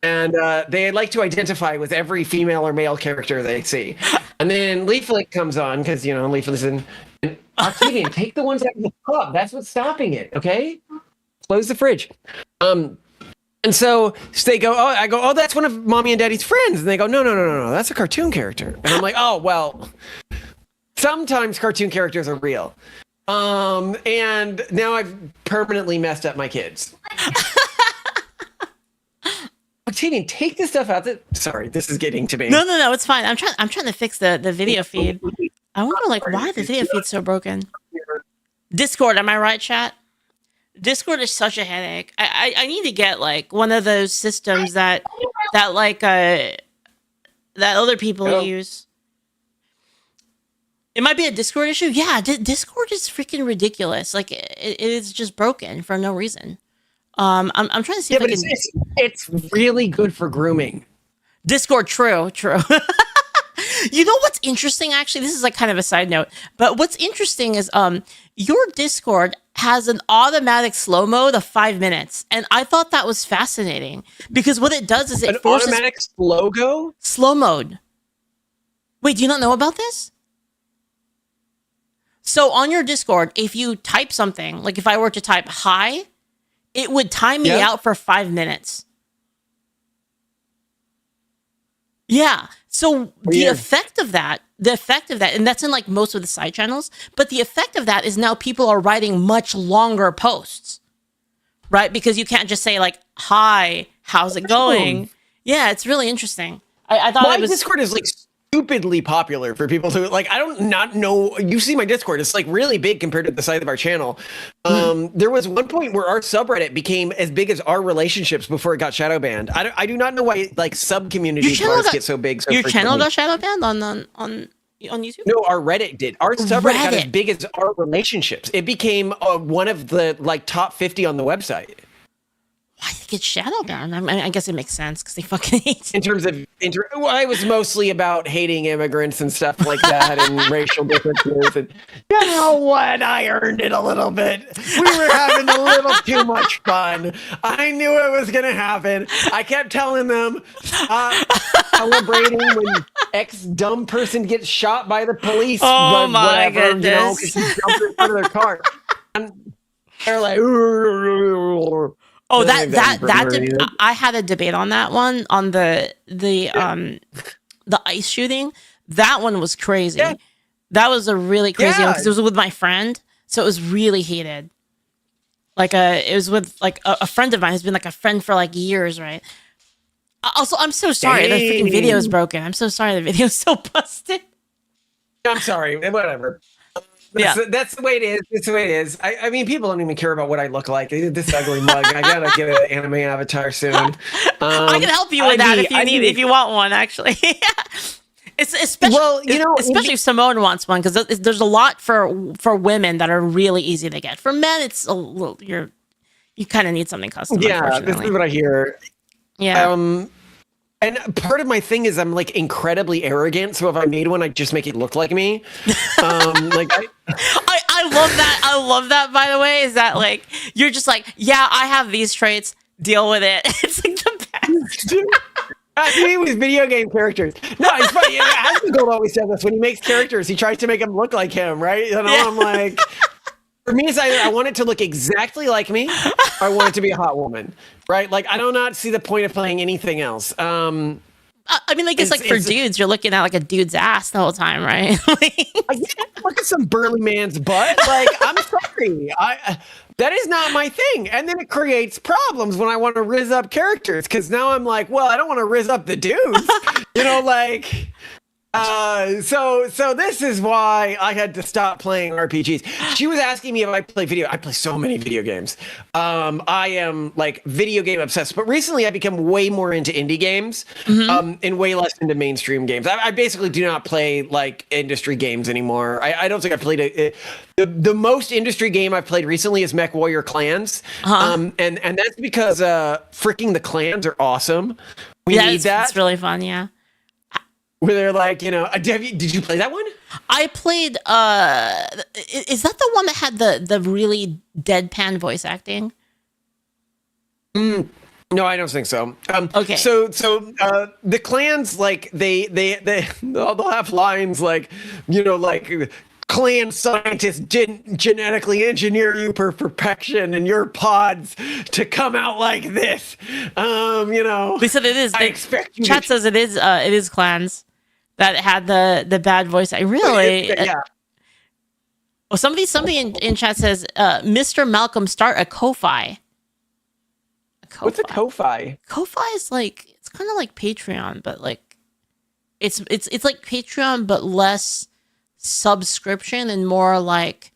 And they like to identify with every female or male character they see. And then Leaflet comes on because Leaflet's in. And Octavian, take the ones out of the cup. That's what's stopping it. Okay. Close the fridge. And so they go, I go, that's one of Mommy and Daddy's friends. And they go, no, that's a cartoon character. And I'm like, oh, well, sometimes cartoon characters are real. And now I've permanently messed up my kids. Octavian, take this stuff out. Sorry, this is getting to me. No, it's fine. I'm trying to fix the video feed. I wonder why the video feed's so broken. Discord, am I right, chat? Discord is such a headache. I need to get one of those systems that other people use. It might be a Discord issue. Yeah, Discord is freaking ridiculous. It is just broken for no reason. I'm trying to see if I can. It's really good for grooming. Discord, true. You know what's interesting? Actually, this is kind of a side note, but what's interesting is your Discord has an automatic slow mode of 5 minutes, and I thought that was fascinating because what it does is it forces automatic slow mode. Wait, do you not know about this? So on your Discord, if you type something, if I were to type hi, it would time me out for 5 minutes. Yeah. So the effect of that, and that's in most of the side channels, but the effect of that is now people are writing much longer posts, right? Because you can't just say hi, how's it going? Yeah, it's really interesting. I thought my Discord is stupidly popular for people to I don't not know. You see my Discord, it's really big compared to the size of our channel. There was one point where our subreddit became as big as our relationships before it got shadow banned. I do not know why sub community cards get so big. Your channel got shadow banned on YouTube? No, our Reddit did. Our subreddit got as big as our relationships. It became one of the top 50 on the website. Why did it get shadow banned? I guess it makes sense because they fucking hate. In terms of, I was mostly about hating immigrants and stuff like that, and racial differences. And you know what? I earned it a little bit. We were having a little too much fun. I knew it was gonna happen. I kept telling them, celebrating when X dumb person gets shot by the police. Oh my goodness! Because she jumped in front of their car. And they're like. Oh, I had a debate on that one, on the ice shooting. That one was crazy. Yeah. That was a really crazy one because it was with my friend, so it was really heated. It was with a friend of mine who's been a friend for years, right? Also, I'm so sorry the freaking video is broken. I'm so sorry the video is so busted. I'm sorry. Whatever. That's the way it is. It's the way it is. I mean, people don't even care about what I look like. This ugly mug. I gotta get an anime avatar soon. I can help you with that if you want one. Actually, it's especially especially if Simone wants one, because there's a lot for women that are really easy to get. For men, it's a little you kind of need something custom. Yeah, this is what I hear. Yeah. And part of my thing is I'm like incredibly arrogant. So if I made one, I'd just make it look like me. I love that. I love that, by the way, is that like, you're just like, yeah, I have these traits, deal with it. It's like the best. I mean, with video game characters. No, it's funny. Asmongold always says this. When he makes characters, he tries to make them look like him, right? You know, I'm like, for me, it's either I want it to look exactly like me, or I want it to be a hot woman, right? Like, I do not see the point of playing anything else. I mean, like, it's like for dudes, you're looking at like a dude's ass the whole time, right? Look at some burly man's butt. Like, I'm sorry. That is not my thing. And then it creates problems when I want to rizz up characters, because now I'm like, well, I don't want to rizz up the dudes. So this is why I had to stop playing RPGs. She was asking me if I play video. I play so many video games. I am like video game obsessed, but recently I become way more into indie games, and way less into mainstream games. I basically do not play like industry games anymore. I don't think I've played the most industry game I've played recently is MechWarrior Clans. And that's because freaking the clans are awesome. We need that. It's really fun. Yeah. Where they're like, did you play that one? I played, is that the one that had the really deadpan voice acting? No, I don't think so. Okay. So the clans, like, they'll have lines like, like, clan scientists didn't genetically engineer you for perfection and your pods to come out like this. They said it is. I expect you. Chat says it is clans that had the bad voice. I really. Yeah. Well, somebody in chat says, Mr. Malcolm, start a Ko-Fi. What's a Ko-Fi? Ko-Fi is like, it's kind of like Patreon, but like it's like Patreon but less subscription and more like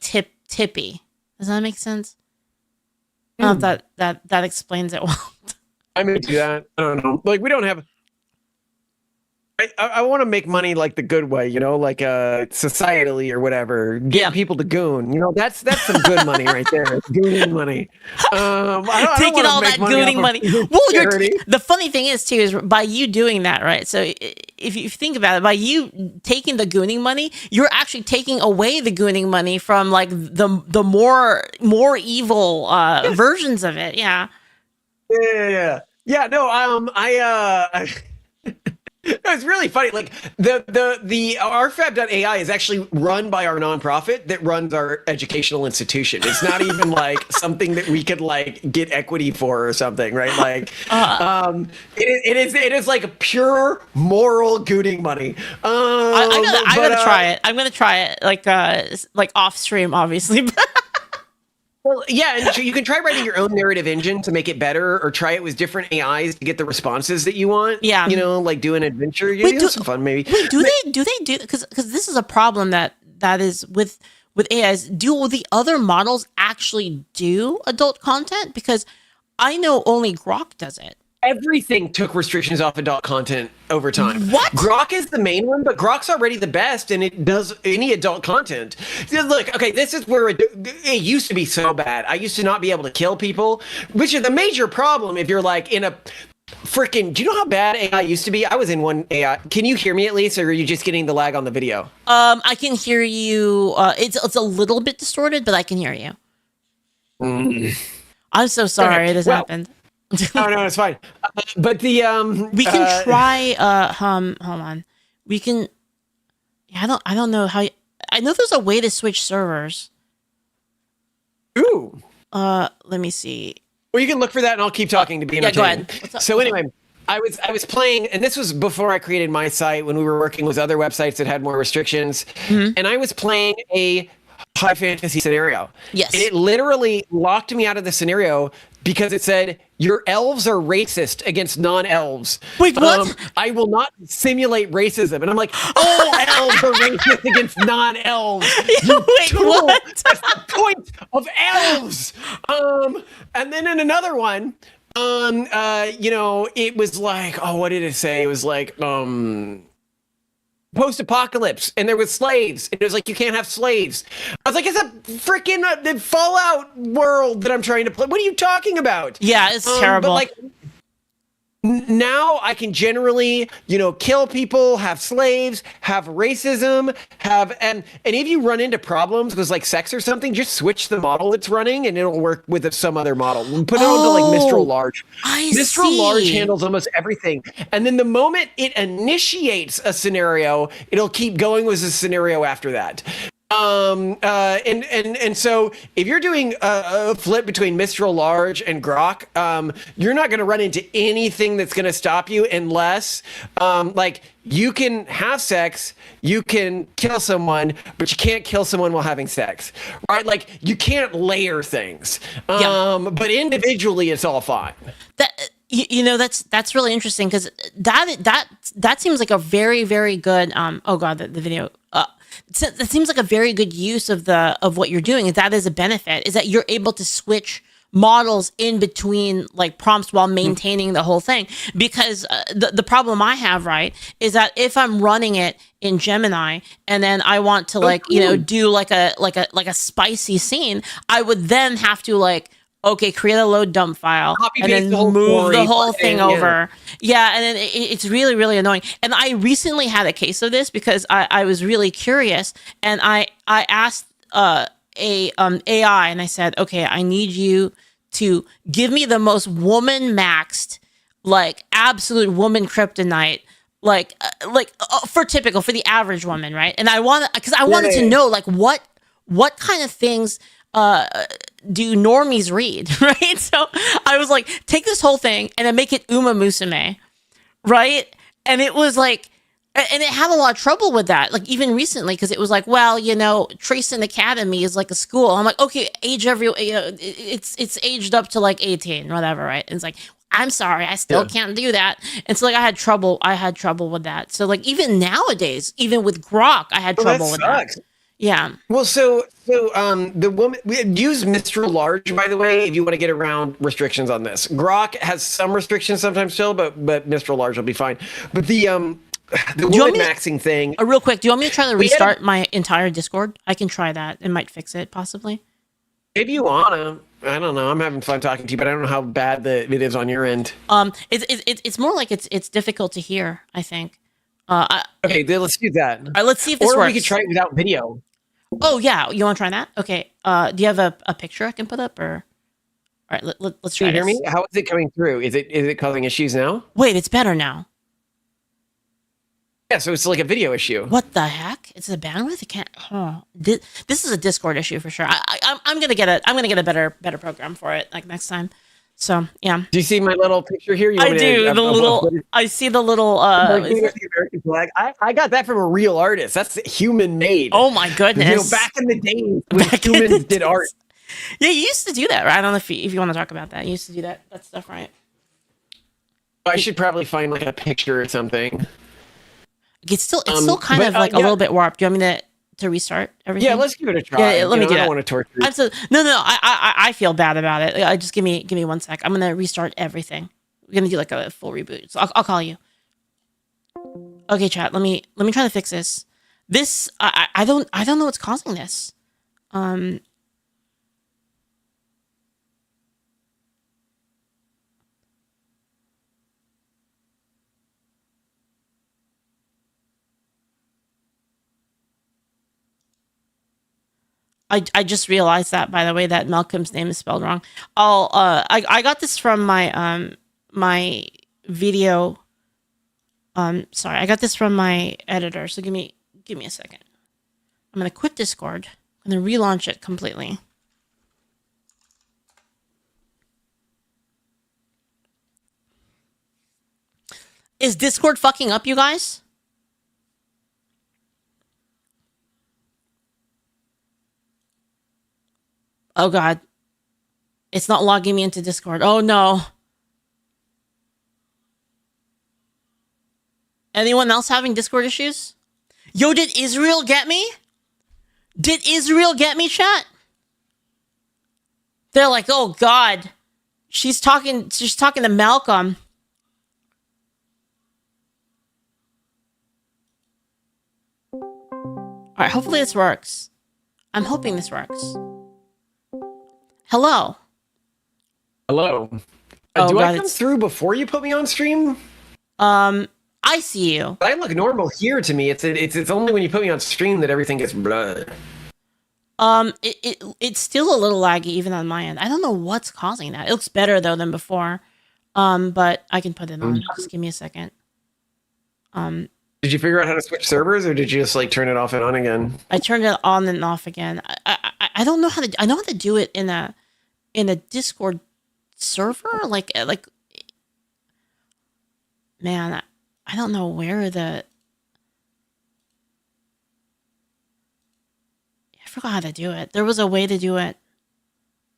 tippy. Does that make sense? I don't know if that explains it well. I may do that. I don't know. Like, we don't have. I want to make money like the good way, like societally or whatever. Get people to goon. That's some good money right there. Gooning money. Taking all that gooning money. Well, the funny thing is too is by you doing that, right? So if you think about it, by you taking the gooning money, you're actually taking away the gooning money from like the more evil versions of it. Yeah. Yeah. No. It's really funny. Like the rfab.ai is actually run by our nonprofit that runs our educational institution. It's not even like something that we could like get equity for or something, right? Like, it is like a pure moral gooting money. I'm gonna try it. I'm gonna try it like off stream, obviously. Well, yeah, and so you can try writing your own narrative engine to make it better, or try it with different AIs to get the responses that you want. Yeah, like do an adventure. Do some fun, maybe. Wait, do they because this is a problem that is with AIs. Do the other models actually do adult content? Because I know only Grok does it. Everything took restrictions off adult content over time. What? Grok is the main one, but Grok's already the best, and it does any adult content. Look, okay, this is where it used to be so bad. I used to not be able to kill people, which is a major problem if you're like in a freaking... Do you know how bad AI used to be? I was in one AI. Can you hear me at least, or are you just getting the lag on the video? I can hear you. It's a little bit distorted, but I can hear you. I'm so sorry this happened. No, it's fine. But the we can try hold on. We can I don't know how I know there's a way to switch servers. Ooh. Let me see. Well, you can look for that and I'll keep talking to be entertaining. Go ahead. So anyway, I was playing, and this was before I created my site when we were working with other websites that had more restrictions. And I was playing a high fantasy scenario. Yes. And it literally locked me out of the scenario because it said your elves are racist against non-elves. Wait, what? I will not simulate racism. And I'm like, all elves are racist against non-elves. Wait, what? That's the point of elves. And then in another one, it was like, oh, what did it say? It was like, post-apocalypse, and there was slaves, and it was like, you can't have slaves. I was like, it's a freaking the Fallout world that I'm trying to play. What are you talking about? Yeah, it's terrible. But like, now I can generally, kill people, have slaves, have racism, and if you run into problems with like sex or something, just switch the model it's running and it'll work with some other model. Put it onto like Mistral Large. Mistral Large handles almost everything. And then the moment it initiates a scenario, it'll keep going with the scenario after that. And so if you're doing a flip between Mistral Large and Grok, you're not going to run into anything that's going to stop you unless, like, you can have sex, you can kill someone, but you can't kill someone while having sex, right? Like, you can't layer things. But individually, it's all fine. That's really interesting because that seems like a very, very good. Oh God, the video. That seems like a very good use of what you're doing. Is that is a benefit? Is that you're able to switch models in between like prompts while maintaining the whole thing? Because the problem I have, right, is that if I'm running it in Gemini and then I want to do like a spicy scene, I would then have to create a load dump file and then move the whole thing over. Yeah, and then it's really, really annoying. And I recently had a case of this because I was really curious, and I asked a AI, and I said, okay, I need you to give me the most woman-maxed, like absolute woman kryptonite, for the average woman, right? And I wanted to know what kind of things do normies read, right? So I was like, take this whole thing and then make it Uma Musume, right? And it was like, and it had a lot of trouble with that, like even recently, because it was like, well, Tracing Academy is like a school. I'm like, okay, it's aged up to like 18, whatever, right? And it's like, I'm sorry, I still can't do that. And so like I had trouble with that. So like even nowadays, even with Grok, I had trouble with that. Yeah. Well, so the woman use Mistral Large, by the way, if you want to get around restrictions on this. Grok has some restrictions sometimes still, but Mistral Large will be fine. But the woman maxing thing. Real quick, do you want me to try to restart my entire Discord? I can try that. It might fix it, possibly. If you wanna, I don't know. I'm having fun talking to you, but I don't know how bad it is on your end. It's more like it's difficult to hear, I think. Okay, then let's do that. All right, let's see if this works. Or we could try it without video. Oh yeah, you want to try that? Okay. Do you have a picture I can put up, or? All right, let's try. Can you hear me? How is it coming through? Is it causing issues now? Wait, it's better now. Yeah, so it's like a video issue. What the heck? It's a bandwidth. It can't. Oh, this is a Discord issue for sure. I'm gonna get a better program for it like next time. So yeah. Do you see my little picture here? I do. I see the little. The American flag. I got that from a real artist. That's human made. Oh my goodness! Back in the days when humans did art. Yeah, you used to do that, right? I don't know if you want to talk about that. You used to do that stuff, right? I should probably find like a picture or something. It's still kind of like a little bit warped. Do you want me to restart everything? Yeah, let's give it a try. Yeah, let me do that. I don't want to torture you. No, I feel bad about it. Just give me 1 sec. I'm gonna restart everything. We're gonna do like a full reboot. So I'll call you. Okay, chat. Let me try to fix this. This I don't know what's causing this. I just realized that, by the way, that Malcolm's name is spelled wrong. I got this from my my video. Sorry, I got this from my editor. So give me a second. I'm gonna quit Discord. I'm gonna relaunch it completely. Is Discord fucking up, you guys? Oh God. It's not logging me into Discord. Oh no. Anyone else having Discord issues? Yo, did Israel get me? Did Israel get me, chat? They're like, oh God. She's talking to Malcolm. Alright, hopefully this works. I'm hoping this works. Hello. Hello. Oh, Do God, I come through before you put me on stream? I see you. I look normal here to me. It's only when you put me on stream that everything gets blurred. It's still a little laggy even on my end. I don't know what's causing that. It looks better though than before. But I can put it on. Just give me a second. Did you figure out how to switch servers, or did you just like turn it off and on again? I turned it on and off again. I don't know how to. I know how to do it in a Discord server. Like man, I don't know where the. I forgot how to do it. There was a way to do it.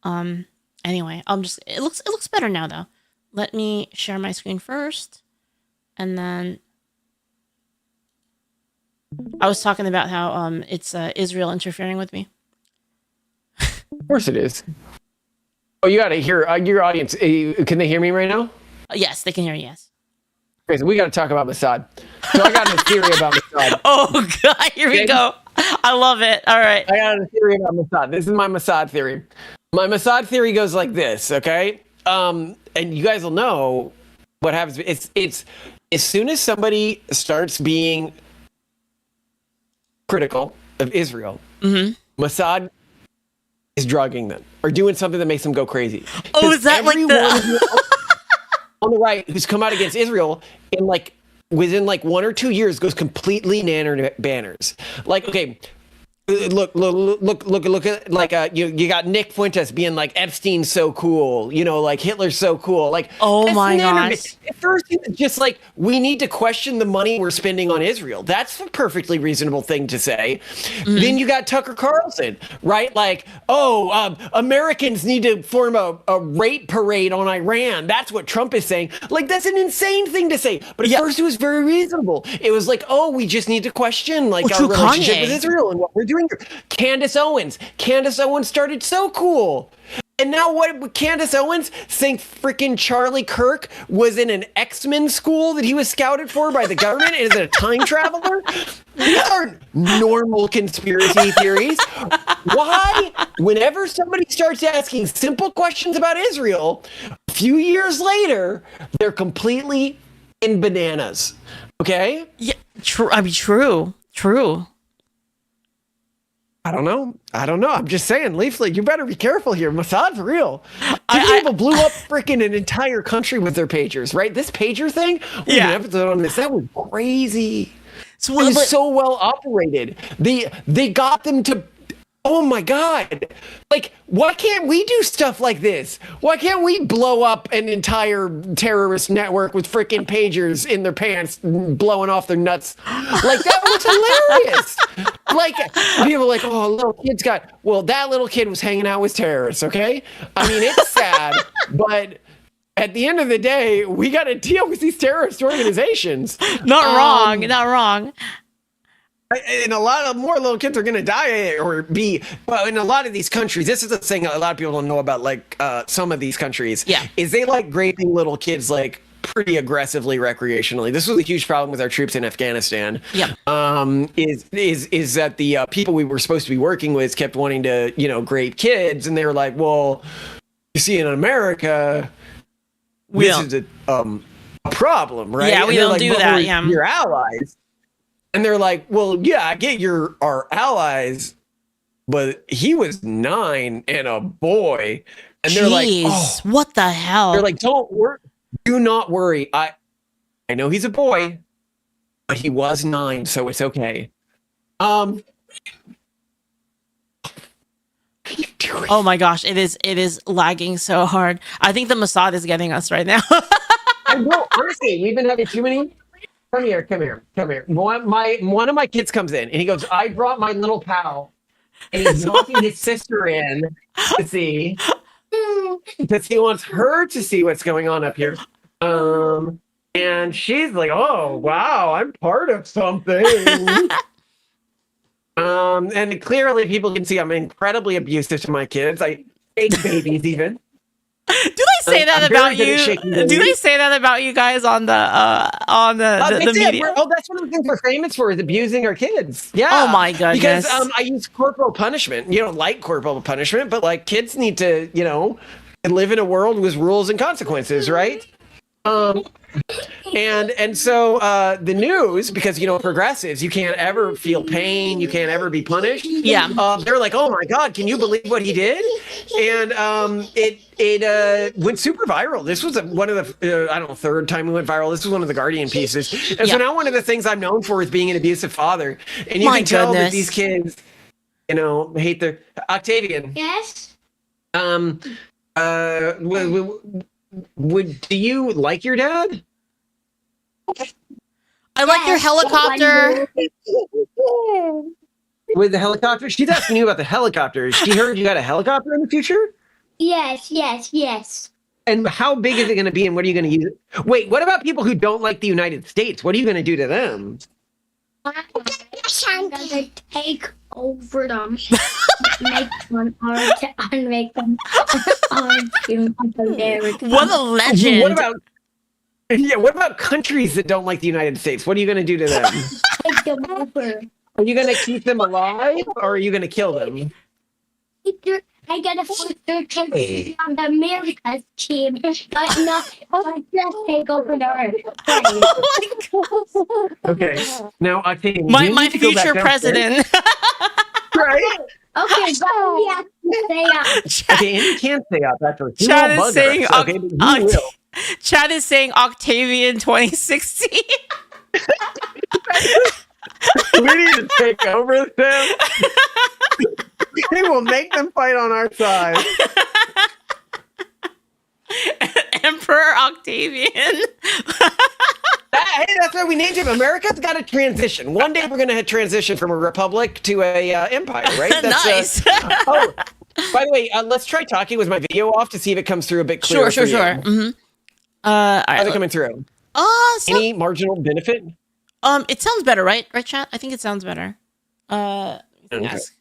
Anyway, it looks better now though. Let me share my screen first, and then I was talking about how it's Israel interfering with me. Of course it is. Oh, you gotta hear your audience. Can they hear me right now? Yes, they can hear you. Yes. Okay, so we gotta talk about Mossad. So I got a theory about Mossad. Oh God, here we go. I love it. All right. I got a theory about Mossad. This is my Mossad theory. My Mossad theory goes like this, okay? And you guys will know what happens. It's as soon as somebody starts being critical of Israel, Mossad is drugging them or doing something that makes them go crazy. Oh, is that like the on the right who's come out against Israel in like within like 1 or 2 years goes completely nanner banners. Like, okay, look at like you got Nick Fuentes being like Epstein's so cool, you know, like Hitler's so cool. Like, oh my gosh. At first he was just like, we need to question the money we're spending on Israel. That's a perfectly reasonable thing to say. Then you got Tucker Carlson, right? Like, Americans need to form a rape parade on Iran. That's what Trump is saying. Like, that's an insane thing to say. But at first it was very reasonable. It was like, oh, we just need to question like our relationship with Israel and what we're doing. Candace Owens started so cool. And now what? Candace Owens think freaking Charlie Kirk was in an X-Men school that he was scouted for by the government? Is it a time traveler? These aren't normal conspiracy theories. Why? Whenever somebody starts asking simple questions about Israel, a few years later, they're completely in bananas. Okay? Yeah, true. I mean, true. I don't know. I'm just saying, Leaflet, you better be careful here. Mossad for real. People blew up freaking an entire country with their pagers, right? This pager thing, we did an episode on this. That was crazy. It was so well operated. They got them to. Oh my God. Like, why can't we do stuff like this? Why can't we blow up an entire terrorist network with freaking pagers in their pants blowing off their nuts? Like, that was hilarious. Like, people are like, oh, little kid's that little kid was hanging out with terrorists, okay? I mean, it's sad, but at the end of the day, we got to deal with these terrorist organizations. Not wrong. And a lot of more little kids are going to die well, in a lot of these countries, this is the thing a lot of people don't know about, like, some of these countries, is they like raping little kids, like, pretty aggressively recreationally. This was a huge problem with our troops in Afghanistan. Is that the people we were supposed to be working with kept wanting to, grape kids, and they were like, well, you see, in America, this is a problem, right? Yeah, we don't do that. Yeah, your allies. And they're like, well, yeah, I get our allies, but he was 9 and a boy. And they're like, oh, what the hell? They're like, do not worry. I know he's a boy, but he was 9, so it's okay. Oh my gosh, it is lagging so hard. I think the Mossad is getting us right now. I know, honestly, we've been having too many. Come here. One of my kids comes in and he goes, I brought my little pal, and he's knocking his sister in to see. because he wants her to see what's going on up here. And she's like, "Oh wow, I'm part of something." And clearly people can see I'm incredibly abusive to my kids. I fake babies even. Do they say that I'm very about good at you? shaking Do they babies. say that about you guys on the They did. media? That's one of the things we're famous for is abusing our kids. Yeah. Oh my goodness. Because I use corporal punishment. You don't like corporal punishment, but like kids need to, live in a world with rules and consequences, right? And so the news, because progressives, you can't ever feel pain, you can't ever be punished. Yeah. They're like, oh my God, can you believe what he did? And it went super viral. This was one of the I don't know, third time we went viral. This was one of the Guardian pieces. And so now one of the things I'm known for is being an abusive father. And you can tell that these kids, hate their Octavian. Yes. Do you like your dad? I like your helicopter. With the helicopter? She's asking you about the helicopter. She heard you got a helicopter in the future? Yes. And how big is it going to be and what are you going to use it? Wait, what about people who don't like the United States? What are you going to do to them? I'm gonna take over them, make them and make them What a legend! What about countries that don't like the United States? What are you going to do to them? Take them over. Are you going to keep them alive or are you going to kill them? I gotta put their team on the America's team, but not just take over the Earth. Okay. Now, I think my future president. Right? Okay, but we have to stay up. Okay, and you can't stay up after Chad is saying will. Chad is saying Octavian 2016. We need to take over them. We will make them fight on our side. Emperor Octavian. Hey, that's what we need to. America's got to transition. One day we're going to transition from a republic to a empire, right? That's, nice. Oh, by the way, let's try talking with my video off to see if it comes through a bit clearer. Sure. Mm-hmm. How's it coming through? Any marginal benefit? It sounds better, right? Right, chat? I think it sounds better. Okay. Ask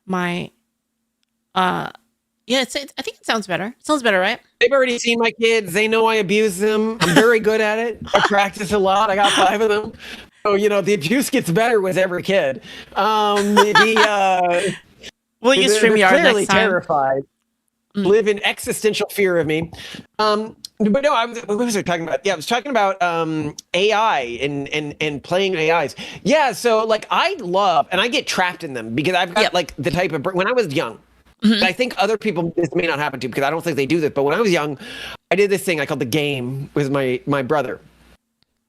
my yeah, I think it sounds better. It sounds better, right? They've already seen my kids. They know I abuse them. I'm very good at it. I practice a lot. I got 5 of them. So, the abuse gets better with every kid. We'll use StreamYard clearly next time. Terrified. Live in existential fear of me. But no, what was I talking about? Yeah, I was talking about AI and playing AIs. Yeah, so like I love, and I get trapped in them because I've got like the type of, when I was young, I think other people, this may not happen to because I don't think they do this, but when I was young, I did this thing I called the game with my brother.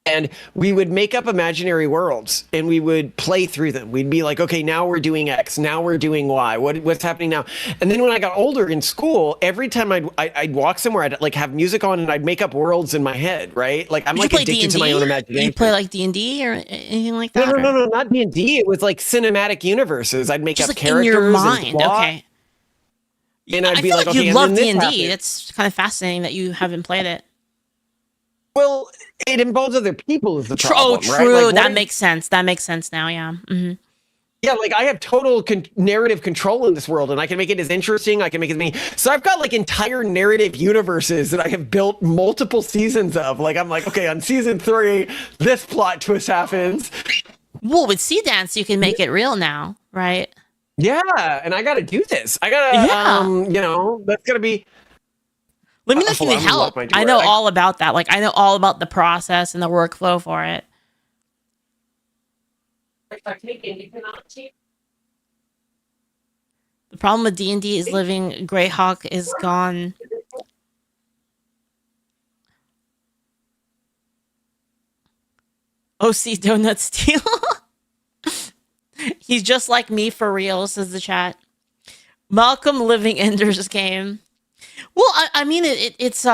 And we would make up imaginary worlds and we would play through them. We'd be like, okay, now we're doing X, now we're doing Y. What's happening now? And then when I got older in school, every time I'd walk somewhere, I'd like have music on and I'd make up worlds in my head, right? Like I'm like addicted to my own imagination. You play like D&D or anything like that? No, not D&D. It was like cinematic universes. I'd make just up like characters in your mind. Okay. And I'd I be feel like, like okay, you love D&D. D&D. It's kind of fascinating that you haven't played it. Well, it involves other people is the problem, Oh, right? true. Like, That makes sense. That makes sense now, yeah. Mm-hmm. Yeah, like I have total narrative control in this world and I can make it as interesting. I can make it me. So I've got like entire narrative universes that I have built multiple seasons of. Like I'm like, okay, on season 3, this plot twist happens. Well, with Sea Dance, you can make it real now, right? Yeah, and I got to do this. I got to, that's going to be. Let me know if you need help. I know all about that. Like I know all about the process and the workflow for it. The problem with D&D is living. Greyhawk is gone. OC Donut Steel. He's just like me for real, says the chat. Malcolm living Ender's Game. Well, I mean, it's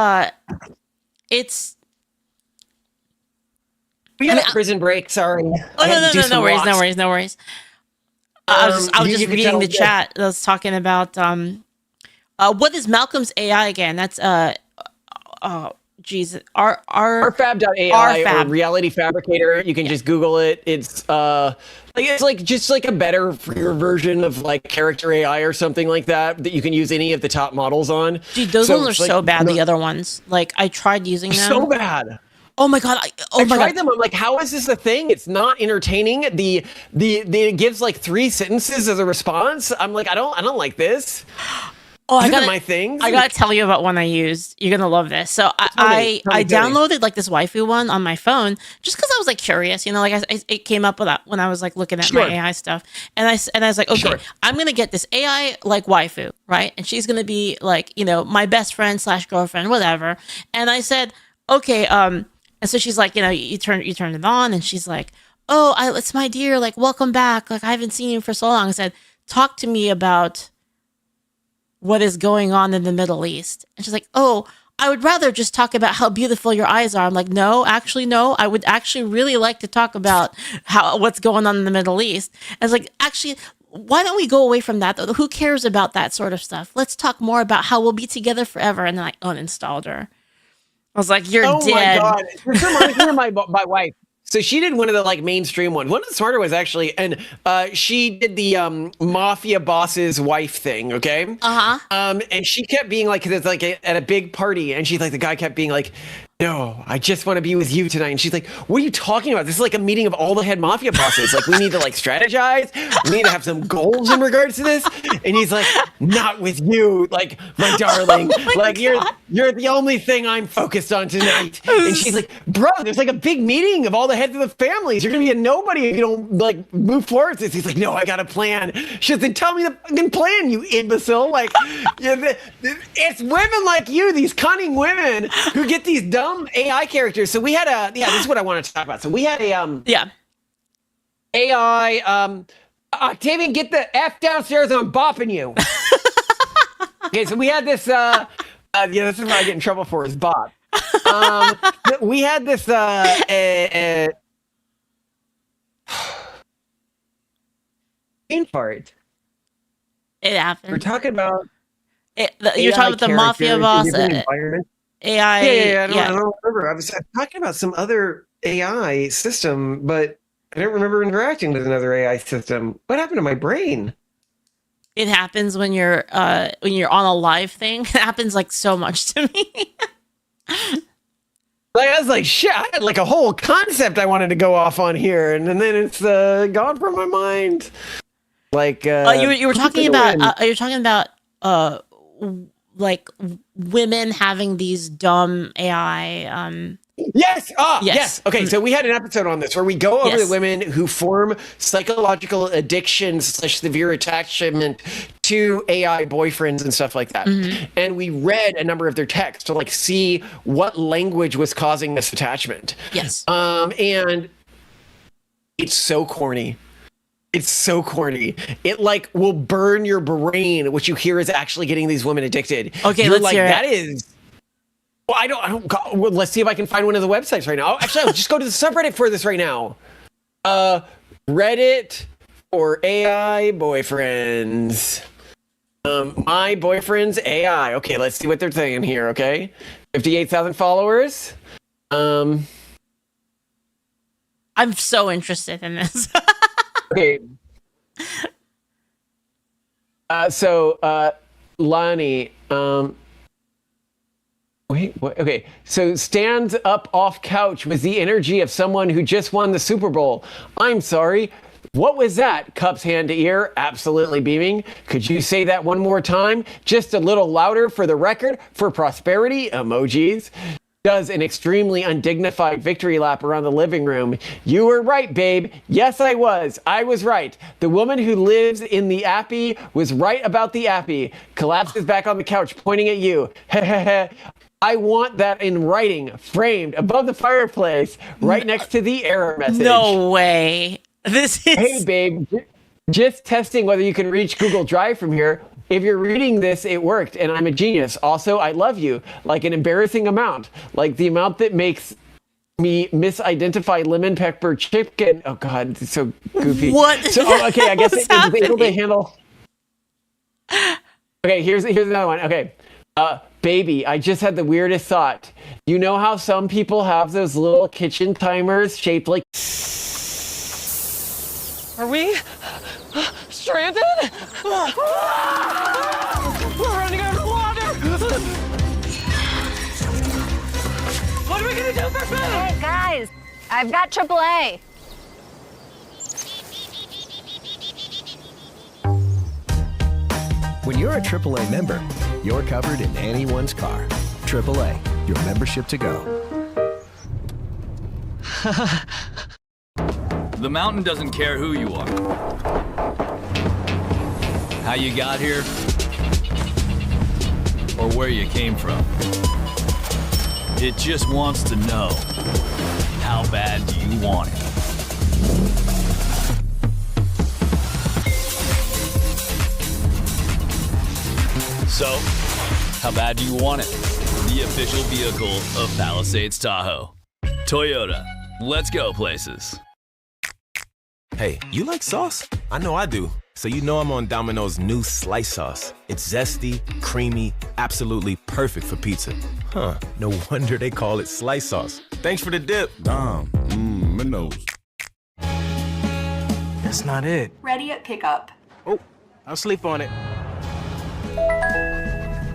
We got a prison break. Sorry. Oh, no worries. I was just reading the chat. I was talking about What is Malcolm's AI again? That's geez, rfab.ai or rfab. reality fabricator. You can just Google it. It's just like a better freer version of like character AI or something like that you can use any of the top models on. Dude, those ones are so bad. The other ones, like I tried using them. So bad. Oh my god! I tried them. I'm like, how is this a thing? It's not entertaining. It gives like 3 sentences as a response. I'm like, I don't like this. Oh, I got my things. I gotta tell you about one I used. You're gonna love this. So I downloaded like this waifu one on my phone just because I was like curious, you know, like it came up with that when I was like looking at my AI stuff, and I was like, okay, I'm gonna get this AI like waifu, right? And she's gonna be like, you know, my best friend / girlfriend, whatever. And I said, okay, and so she's like, you know, you turn it on, and she's like, oh, it's my dear, like welcome back, like I haven't seen you for so long. I said, talk to me about what is going on in the Middle East. And she's like, oh, I would rather just talk about how beautiful your eyes are. I'm like, no, I would actually really like to talk about what's going on in the Middle East. And I was like, actually, why don't we go away from that? Who cares about that sort of stuff? Let's talk more about how we'll be together forever. And then I uninstalled her. I was like, you're dead. Oh my God. This reminds me of my wife. So she did one of the like mainstream ones. One of the smarter ones actually, and she did the mafia boss's wife thing. Okay. And she kept being like, cause it's like at a big party, and she's like, the guy kept being like, no, I just want to be with you tonight. And she's like, what are you talking about? This is like a meeting of all the head mafia bosses. Like, we need to like strategize. We need to have some goals in regards to this. And he's like, not with you, like my darling. Like you're the only thing I'm focused on tonight. And she's like, bro, there's like a big meeting of all the heads of the families. You're gonna be a nobody if you don't like move forward with this. He's like, no, I got a plan. She's like, tell me the fucking plan, you imbecile. Like, it's women like you, these cunning women who get these dumb AI characters. So we had this is what I wanted to talk about. So we had AI Octavian, get the F downstairs, I'm bopping you. Okay, so we had this this is what I get in trouble for is bop. We had this fart. It happened. We're talking about you're talking about the mafia boss AI. Yeah, I don't remember. I was talking about some other AI system, but I don't remember interacting with another AI system. What happened to my brain? It happens when you're on a live thing. It happens like so much to me. Like I was like, shit, I had like a whole concept I wanted to go off on here, and then it's gone from my mind. Like you were talking about you're talking about like women having these dumb AI Yes. Yes. Okay. So we had an episode on this where we go over the women who form psychological addictions / severe attachment to AI boyfriends and stuff like that. And we read a number of their texts to like see what language was causing this attachment. Yes. And it's so corny. It's so corny. It like will burn your brain. What you hear is actually getting these women addicted. Okay, You're let's like, hear that it. is. Well, I don't. Well, let's see if I can find one of the websites right now. Actually, I'll just go to the subreddit for this right now. Reddit for AI boyfriends. My boyfriend's AI. Okay, let's see what they're saying here. Okay, 58,000 followers. I'm so interested in this. Okay. So Lonnie. Wait, what? Okay. So stands up off couch with the energy of someone who just won the Super Bowl. I'm sorry. What was that? Cups hand to ear, absolutely beaming. Could you say that one more time? Just a little louder for the record. For prosperity, emojis. Does an extremely undignified victory lap around the living room. You were right, babe. Yes, I was. I was right. The woman who lives in the appy was right about the appy. Collapses back on the couch, pointing at you. I want that in writing, framed above the fireplace, right next to the error message. No way. This is... Hey, babe. Just testing whether you can reach Google Drive from here. If you're reading this, it worked, and I'm a genius. Also, I love you, like an embarrassing amount, like the amount that makes me misidentify lemon pepper chicken. Oh God, it's so goofy. What? So okay, I guess it's able to handle. Okay, here's another one. Okay. Baby, I just had the weirdest thought. You know how some people have those little kitchen timers shaped like... Are we stranded? We're running out of water. What are we gonna do for food? Hey guys, I've got AAA. When you're a AAA member, you're covered in anyone's car. AAA, your membership to go. The mountain doesn't care who you are. How you got here, or where you came from. It just wants to know, how bad do you want it? So, how bad do you want it? The official vehicle of Palisades Tahoe. Toyota, let's go places. Hey, you like sauce? I know I do. So you know I'm on Domino's new slice sauce. It's zesty, creamy, absolutely perfect for pizza. Huh, no wonder they call it slice sauce. Thanks for the dip. Dom, my nose. That's not it. Ready at pickup. Oh, I'll sleep on it.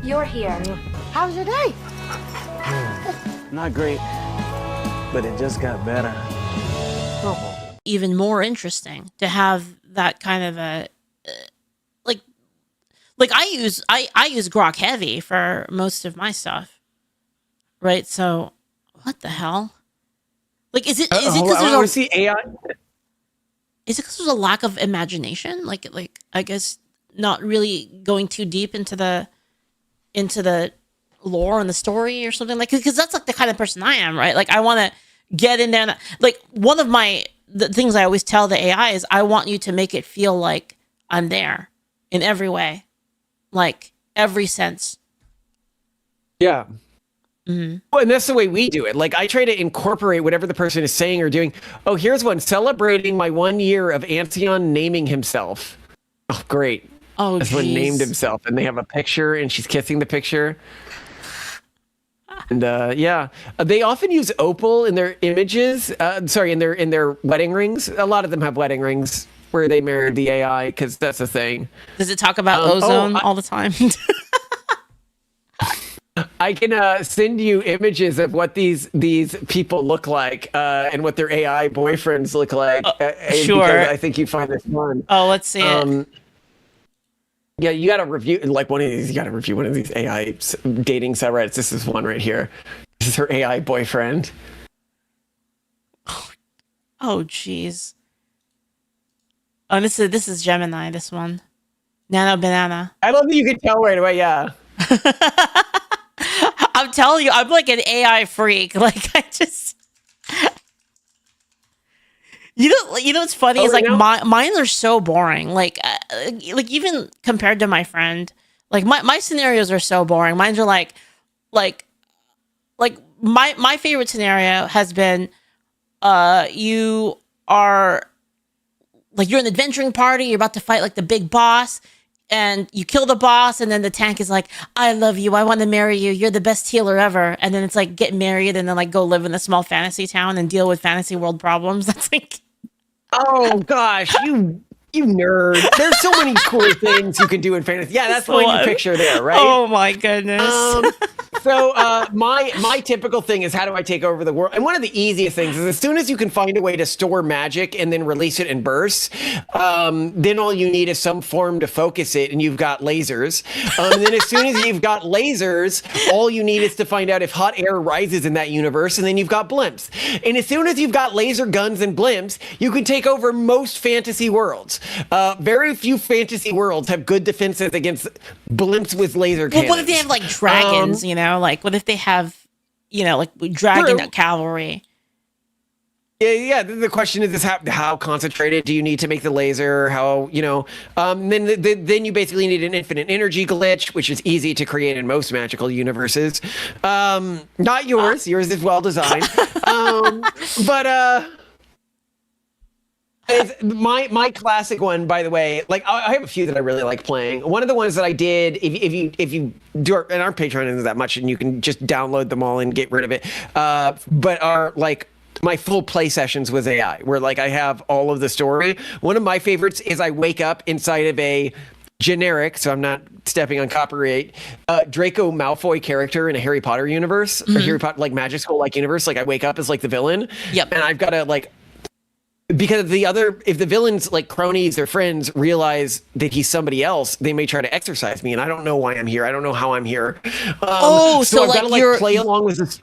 You're here. How's your day? Not great, but it just got better. Even more interesting to have that kind of a like I use Grok Heavy for most of my stuff, right? So what the hell? Like, is it because there's AI? Is it because there's a lack of imagination? Like I guess not really going too deep into the lore and the story or something, like, because that's like the kind of person I am, right? Like I want to get in there and, like, one of the things I always tell the AI is I want you to make it feel like I'm there in every way, like every sense. Yeah. Mm-hmm. Well, and that's the way we do it. Like, I try to incorporate whatever the person is saying or doing. Oh, here's one celebrating my 1 year of Ancion naming himself. Oh, great. Oh, this one named himself, and they have a picture, and she's kissing the picture. And they often use opal in their images. In their wedding rings. A lot of them have wedding rings where they married the AI because that's a thing. Does it talk about ozone all the time? I can send you images of what these people look like and what their AI boyfriends look like. Sure. Because I think you find this fun. Oh, let's see it. Yeah, you got to review one of these. You got to review one of these AI dating subreddits. This is one right here. This is her AI boyfriend. Oh, jeez. Oh, this is Gemini. This one, Nano Banana. I love that you can tell right away. Yeah. I'm telling you, I'm like an AI freak. Like, I just, you know what's funny is like mine are so boring. Like even compared to my friend, like my scenarios are so boring. Mine are like my favorite scenario has been, you are like, you're an adventuring party. You're about to fight like the big boss. And you kill the boss, and then the tank is like, I love you, I want to marry you, you're the best healer ever. And then it's like, get married and then like go live in a small fantasy town and deal with fantasy world problems. That's like, oh gosh, you nerd. There's so many cool things you can do in fantasy. Yeah, that's what you picture there, right? Oh my goodness. So my typical thing is, how do I take over the world? And one of the easiest things is, as soon as you can find a way to store magic and then release it in bursts, then all you need is some form to focus it, and you've got lasers. And then as soon as you've got lasers, all you need is to find out if hot air rises in that universe, and then you've got blimps. And as soon as you've got laser guns and blimps, you can take over most fantasy worlds. Very few fantasy worlds have good defenses against blimps with laser cannons. Well, what if they have like dragons, you know? Like, what if they have, like dragon cavalry? Yeah. The question is how concentrated do you need to make the laser? How, then you basically need an infinite energy glitch, which is easy to create in most magical universes. Not yours. Yours is well designed. It's my classic one, by the way. Like I have a few that I really like playing. One of the ones that I did, if you do, and our Patreon isn't that much, and you can just download them all and get rid of it. But our like my full play sessions with AI, where like I have all of the story. One of my favorites is I wake up inside of a generic, so I'm not stepping on copyright, Draco Malfoy character in a Harry Potter universe, or Harry Potter like magic school like universe. Like I wake up as like the villain. Yep. And I've got to like. Because if the villain's like cronies or friends realize that he's somebody else, they may try to exorcise me, and I don't know why I'm here. I don't know how I'm here. So I've like got to play along with this.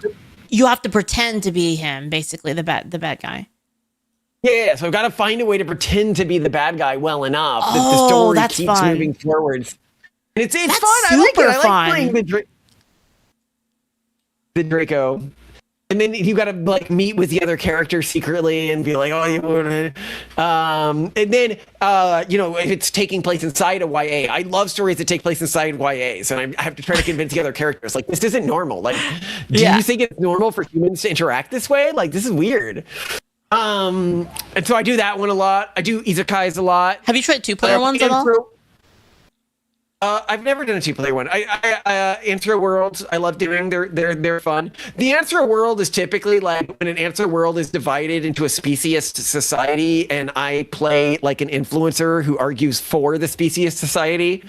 You have to pretend to be him, basically the bad guy. Yeah. So I've got to find a way to pretend to be the bad guy well enough that the story keeps moving forwards. It's fun. I like it. I like playing the Draco. And then you got to like meet with the other characters secretly and be like, oh, you want to. And then, if it's taking place inside a YA, I love stories that take place inside YAs. And I have to try to convince the other characters, like, this isn't normal. Like, do you think it's normal for humans to interact this way? Like, this is weird. And so I do that one a lot. I do isekais a lot. Have you tried 2-player ones at all? I've never done a 2-player one. Anthro Worlds, I love doing. They're fun. The Anthro World is typically like when an Anthro World is divided into a speciest society, and I play like an influencer who argues for the speciest society.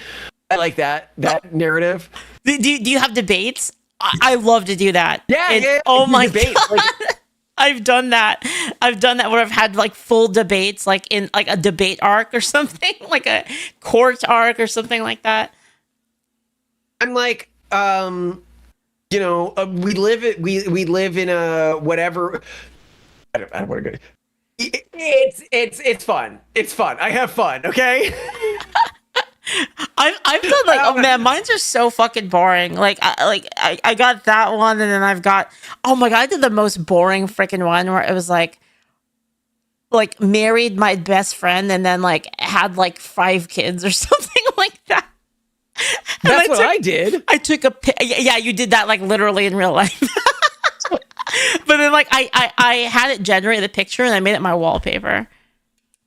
I like that narrative. Do you have debates? I love to do that. Yeah. Oh my god. I've done that. Where I've had like full debates, like in like a debate arc or something, like a court arc or something like that. I'm like, we live in a whatever. I don't want to go. It's fun. It's fun. I have fun. Okay. I've done like, oh man, mine's are so fucking boring. Like I got that one, and then I've got, oh my god, I did the most boring freaking one where it was like married my best friend and then like had like 5 kids or something like that. That's what I did. I took yeah, you did that like literally in real life. But then like I had it generate the picture and I made it my wallpaper.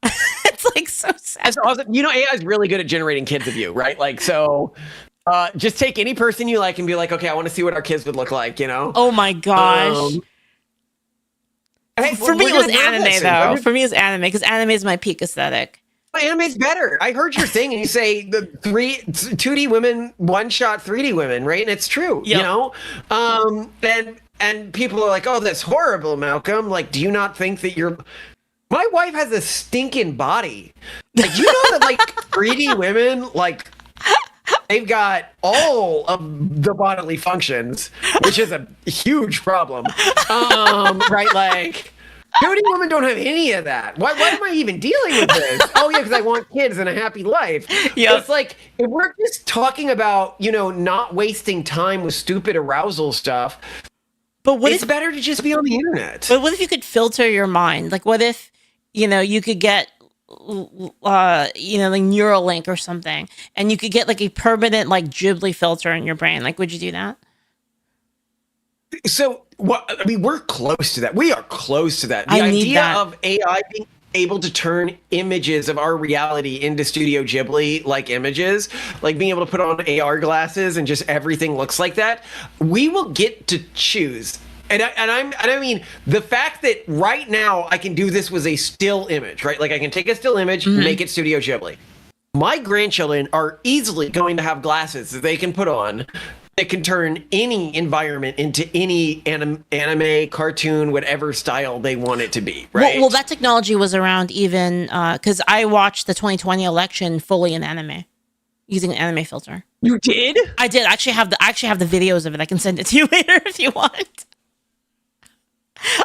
It's like so sad. That's awesome. AI is really good at generating kids of you, right? Like, so just take any person you like and be like, okay, I want to see what our kids would look like, Oh my gosh. For me, it was anime, though. For me, it's anime, because anime is my peak aesthetic. Anime's better. I heard your thing, and you say the 2D women, one-shot 3D women, right? And it's true, And people are like, oh, that's horrible, Malcolm. Like, do you not think that you're... My wife has a stinking body. Like, you know that, like, 3D women, like, they've got all of the bodily functions, which is a huge problem. Right? Like, 2D women don't have any of that. Why am I even dealing with this? Oh, yeah, because I want kids and a happy life. Yep. It's like, if we're just talking about, not wasting time with stupid arousal stuff, but it's better to just be on the internet. But what if you could filter your mind? Like, what if, you could get, like Neuralink or something, and you could get like a permanent like Ghibli filter in your brain? Like, would you do that? So, we're close to that. We are close to that. The idea of AI being able to turn images of our reality into Studio Ghibli like images, like being able to put on AR glasses and just everything looks like that. We will get to choose. And I mean, the fact that right now I can do this with a still image, right? Like I can take a still image, make it Studio Ghibli. My grandchildren are easily going to have glasses that they can put on that can turn any environment into any anime, cartoon, whatever style they want it to be, right? Well, that technology was around even because I watched the 2020 election fully in anime, using an anime filter. You did? I did. I actually have the videos of it. I can send it to you later if you want.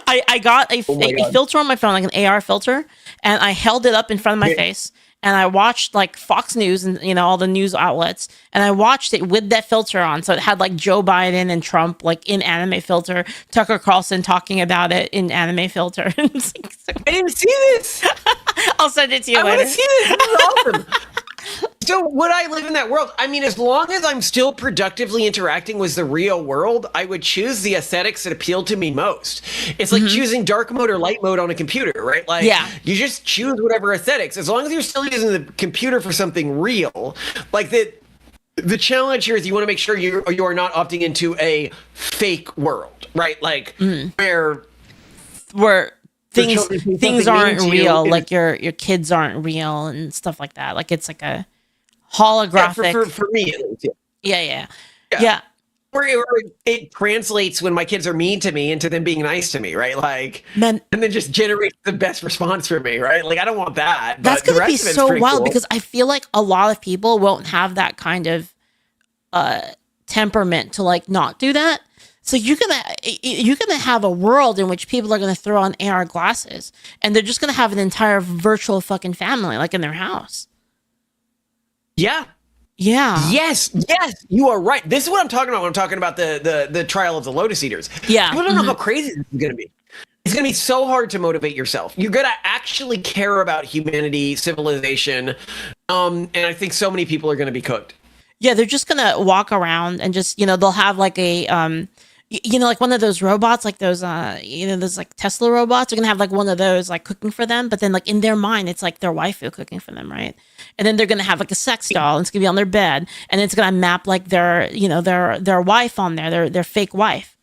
I got a filter on my phone, like an AR filter, and I held it up in front of my face, and I watched like Fox News and all the news outlets, and I watched it with that filter on. So it had like Joe Biden and Trump like in anime filter, Tucker Carlson talking about it in anime filter. I didn't see this. I'll send it to you later. I want to see this. This is awesome. So would I live in that world? I mean, as long as I'm still productively interacting with the real world, I would choose the aesthetics that appeal to me most. It's like choosing dark mode or light mode on a computer, right? Like, you just choose whatever aesthetics. As long as you're still using the computer for something real, like the challenge here is you want to make sure you are not opting into a fake world, right? Like where things aren't real, like your kids aren't real and stuff like that. Like it's like a holographic. Yeah, for me, at least, yeah. Or it translates when my kids are mean to me into them being nice to me, right? Like, and then just generates the best response for me, right? Like, I don't want that. That's going to be so wild because I feel like a lot of people won't have that kind of temperament to like not do that. So you're gonna have a world in which people are gonna throw on AR glasses and they're just gonna have an entire virtual fucking family like in their house. Yeah. Yes, you are right. This is what I'm talking about when I'm talking about the trial of the Lotus Eaters. Yeah. You don't know how crazy this is going to be. It's going to be so hard to motivate yourself. You're going to actually care about humanity, civilization, and I think so many people are going to be cooked. Yeah, they're just going to walk around and just, they'll have like a, like one of those robots, like those, those like Tesla robots. They're going to have like one of those like cooking for them. But then like in their mind, it's like their waifu cooking for them, right? And then they're going to have like a sex doll and it's going to be on their bed. And it's going to map like their wife on there, their fake wife.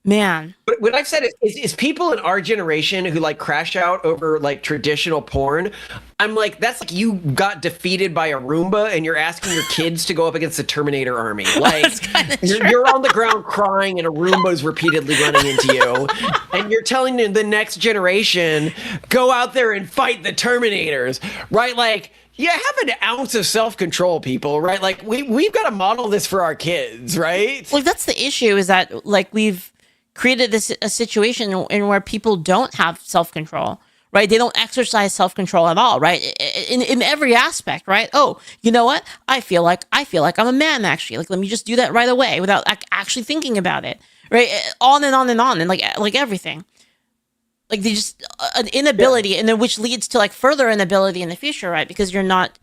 Man. But what I've said is people in our generation who like crash out over like traditional porn. I'm like, that's like you got defeated by a Roomba and you're asking your kids to go up against the Terminator army. Like you're on the ground crying and a Roomba's repeatedly running into you. And you're telling the next generation, go out there and fight the Terminators, right? Like, yeah, have an ounce of self-control, people, right? Like we've got to model this for our kids, right? Well, that's the issue is that like we've created a situation in where people don't have self-control, right? They don't exercise self-control at all, right? In every aspect, right? Oh, you know what? I feel like I'm a man, actually. Like, let me just do that right away without actually thinking about it, right? On and on and on, and like everything. Like they just an inability, and then which leads to like further inability in the future, right? Because you're not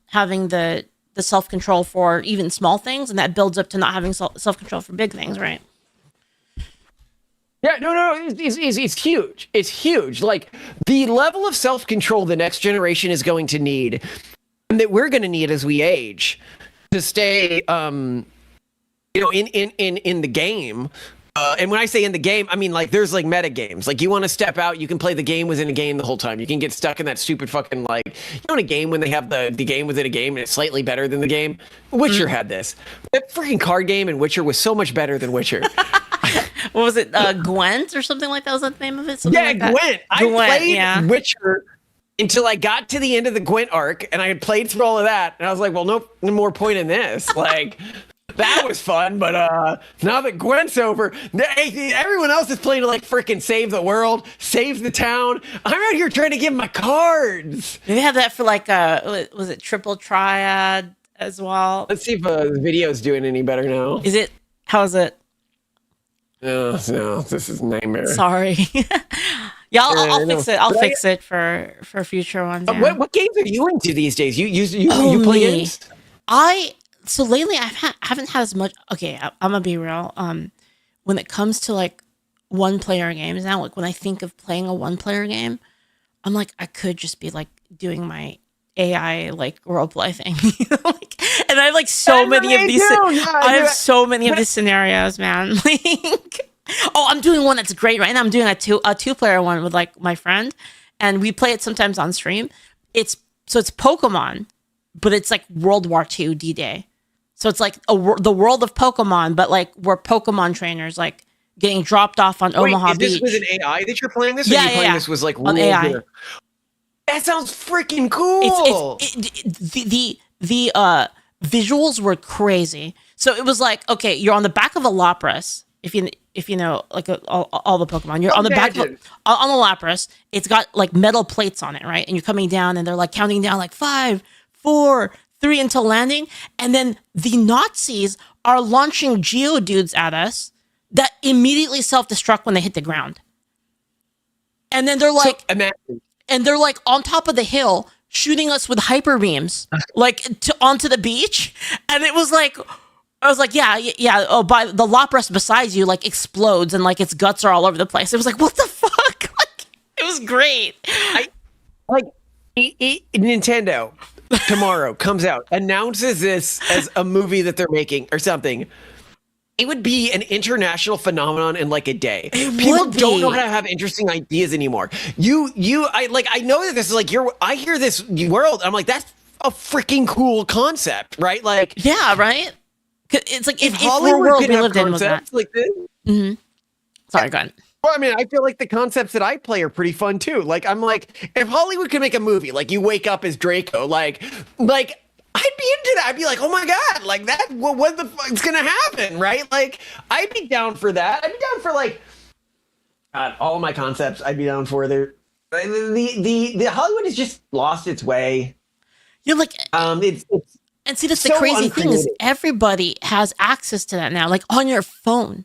having the self-control for even small things, and that builds up to not having self-control for big things, right? Yeah, no, it's huge. It's huge. Like the level of self-control the next generation is going to need, and that we're going to need as we age, to stay, in the game. And when I say in the game, I mean like there's like meta games. Like you want to step out, you can play the game within a game the whole time. You can get stuck in that stupid fucking like in a game when they have the game within a game and it's slightly better than the game. Witcher had this. That freaking card game in Witcher was so much better than Witcher. What was it? Gwent or something like that? Was that the name of it? Something like Gwent. I played Witcher until I got to the end of the Gwent arc, and I had played through all of that, and I was like, well, no more point in this. Like, that was fun, but now that Gwent's over, everyone else is playing to like freaking save the world, save the town. I'm out here trying to get my cards. They have that for like, was it Triple Triad as well? Let's see if the video's doing any better now. Is it? How is it? No, this is a nightmare. Sorry. Yeah, I'll fix it. I'll fix it for future ones. Yeah. What games are you into these days? You play games? So lately I haven't had as much. Okay, I'm gonna be real. When it comes to like one player games now, like when I think of playing a one player game, I'm like I could just be like doing my AI like roleplay thing. And I have like so many of these. I have so many of these scenarios, man. Like, oh, I'm doing one that's great right now. I'm doing a two player one with like my friend, and we play it sometimes on stream. It's Pokemon, but it's like World War II D-Day. So it's like the world of Pokemon, but like we're Pokemon trainers, like getting dropped off on Omaha Beach. Is this with an AI that you're playing this? Or Yeah, are you playing yeah. this was like on AI. Here? That sounds freaking cool. The visuals were crazy. So it was like, okay, you're on the back of a Lapras. If you know like all the Pokemon, you're on the back of on the Lapras. It's got like metal plates on it, right? And you're coming down, and they're like counting down like 5, 4, 3 until landing. And then the Nazis are launching Geodudes at us that immediately self-destruct when they hit the ground. And then they're like, imagine. And they're like on top of the hill shooting us with hyper beams, like onto the beach, and it was like. I was like, yeah. Oh, by the Lapras beside you, like, explodes and like its guts are all over the place. It was like, what the fuck? Like, it was great. Nintendo tomorrow comes out, announces this as a movie that they're making or something. It would be an international phenomenon in like a day. People don't know how to have interesting ideas anymore. I know that this is like I hear this world. I'm like, that's a freaking cool concept, right? Like, yeah, right. It's like if Hollywood world could we have lived in was that. concepts like this. Mm-hmm. Sorry, go ahead. Well, I mean, I feel like the concepts that I play are pretty fun too. Like, I'm like, if Hollywood could make a movie, like you wake up as Draco, like I'd be into that. I'd be like, oh my god, like that. Well, what the fuck's gonna happen, right? Like, I'd be down for that. I'd be down for like, God, all of my concepts. I'd be down for the Hollywood has just lost its way. You're like, it's. And see, that's so the crazy thing is uncreative. everybody has access to that now, like on your phone.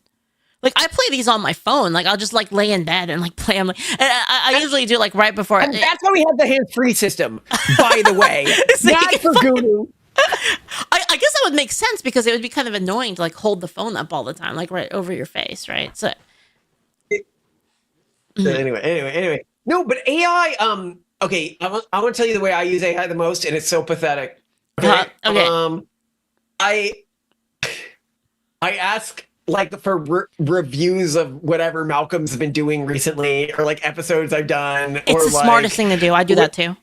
Like I play these on my phone. Like I'll just like lay in bed and like play them. Like, and I usually do like right before. And that's why we have the hands-free system, by the way. So Not for Guru. I guess that would make sense because it would be kind of annoying to like hold the phone up all the time, like right over your face, right? So Anyway. No, but AI. Okay, I want to tell you the way I use AI the most, and it's so pathetic. Okay. I ask like for reviews of whatever Malcolm's been doing recently, or like episodes I've done. It's the smartest thing to do. I do that too.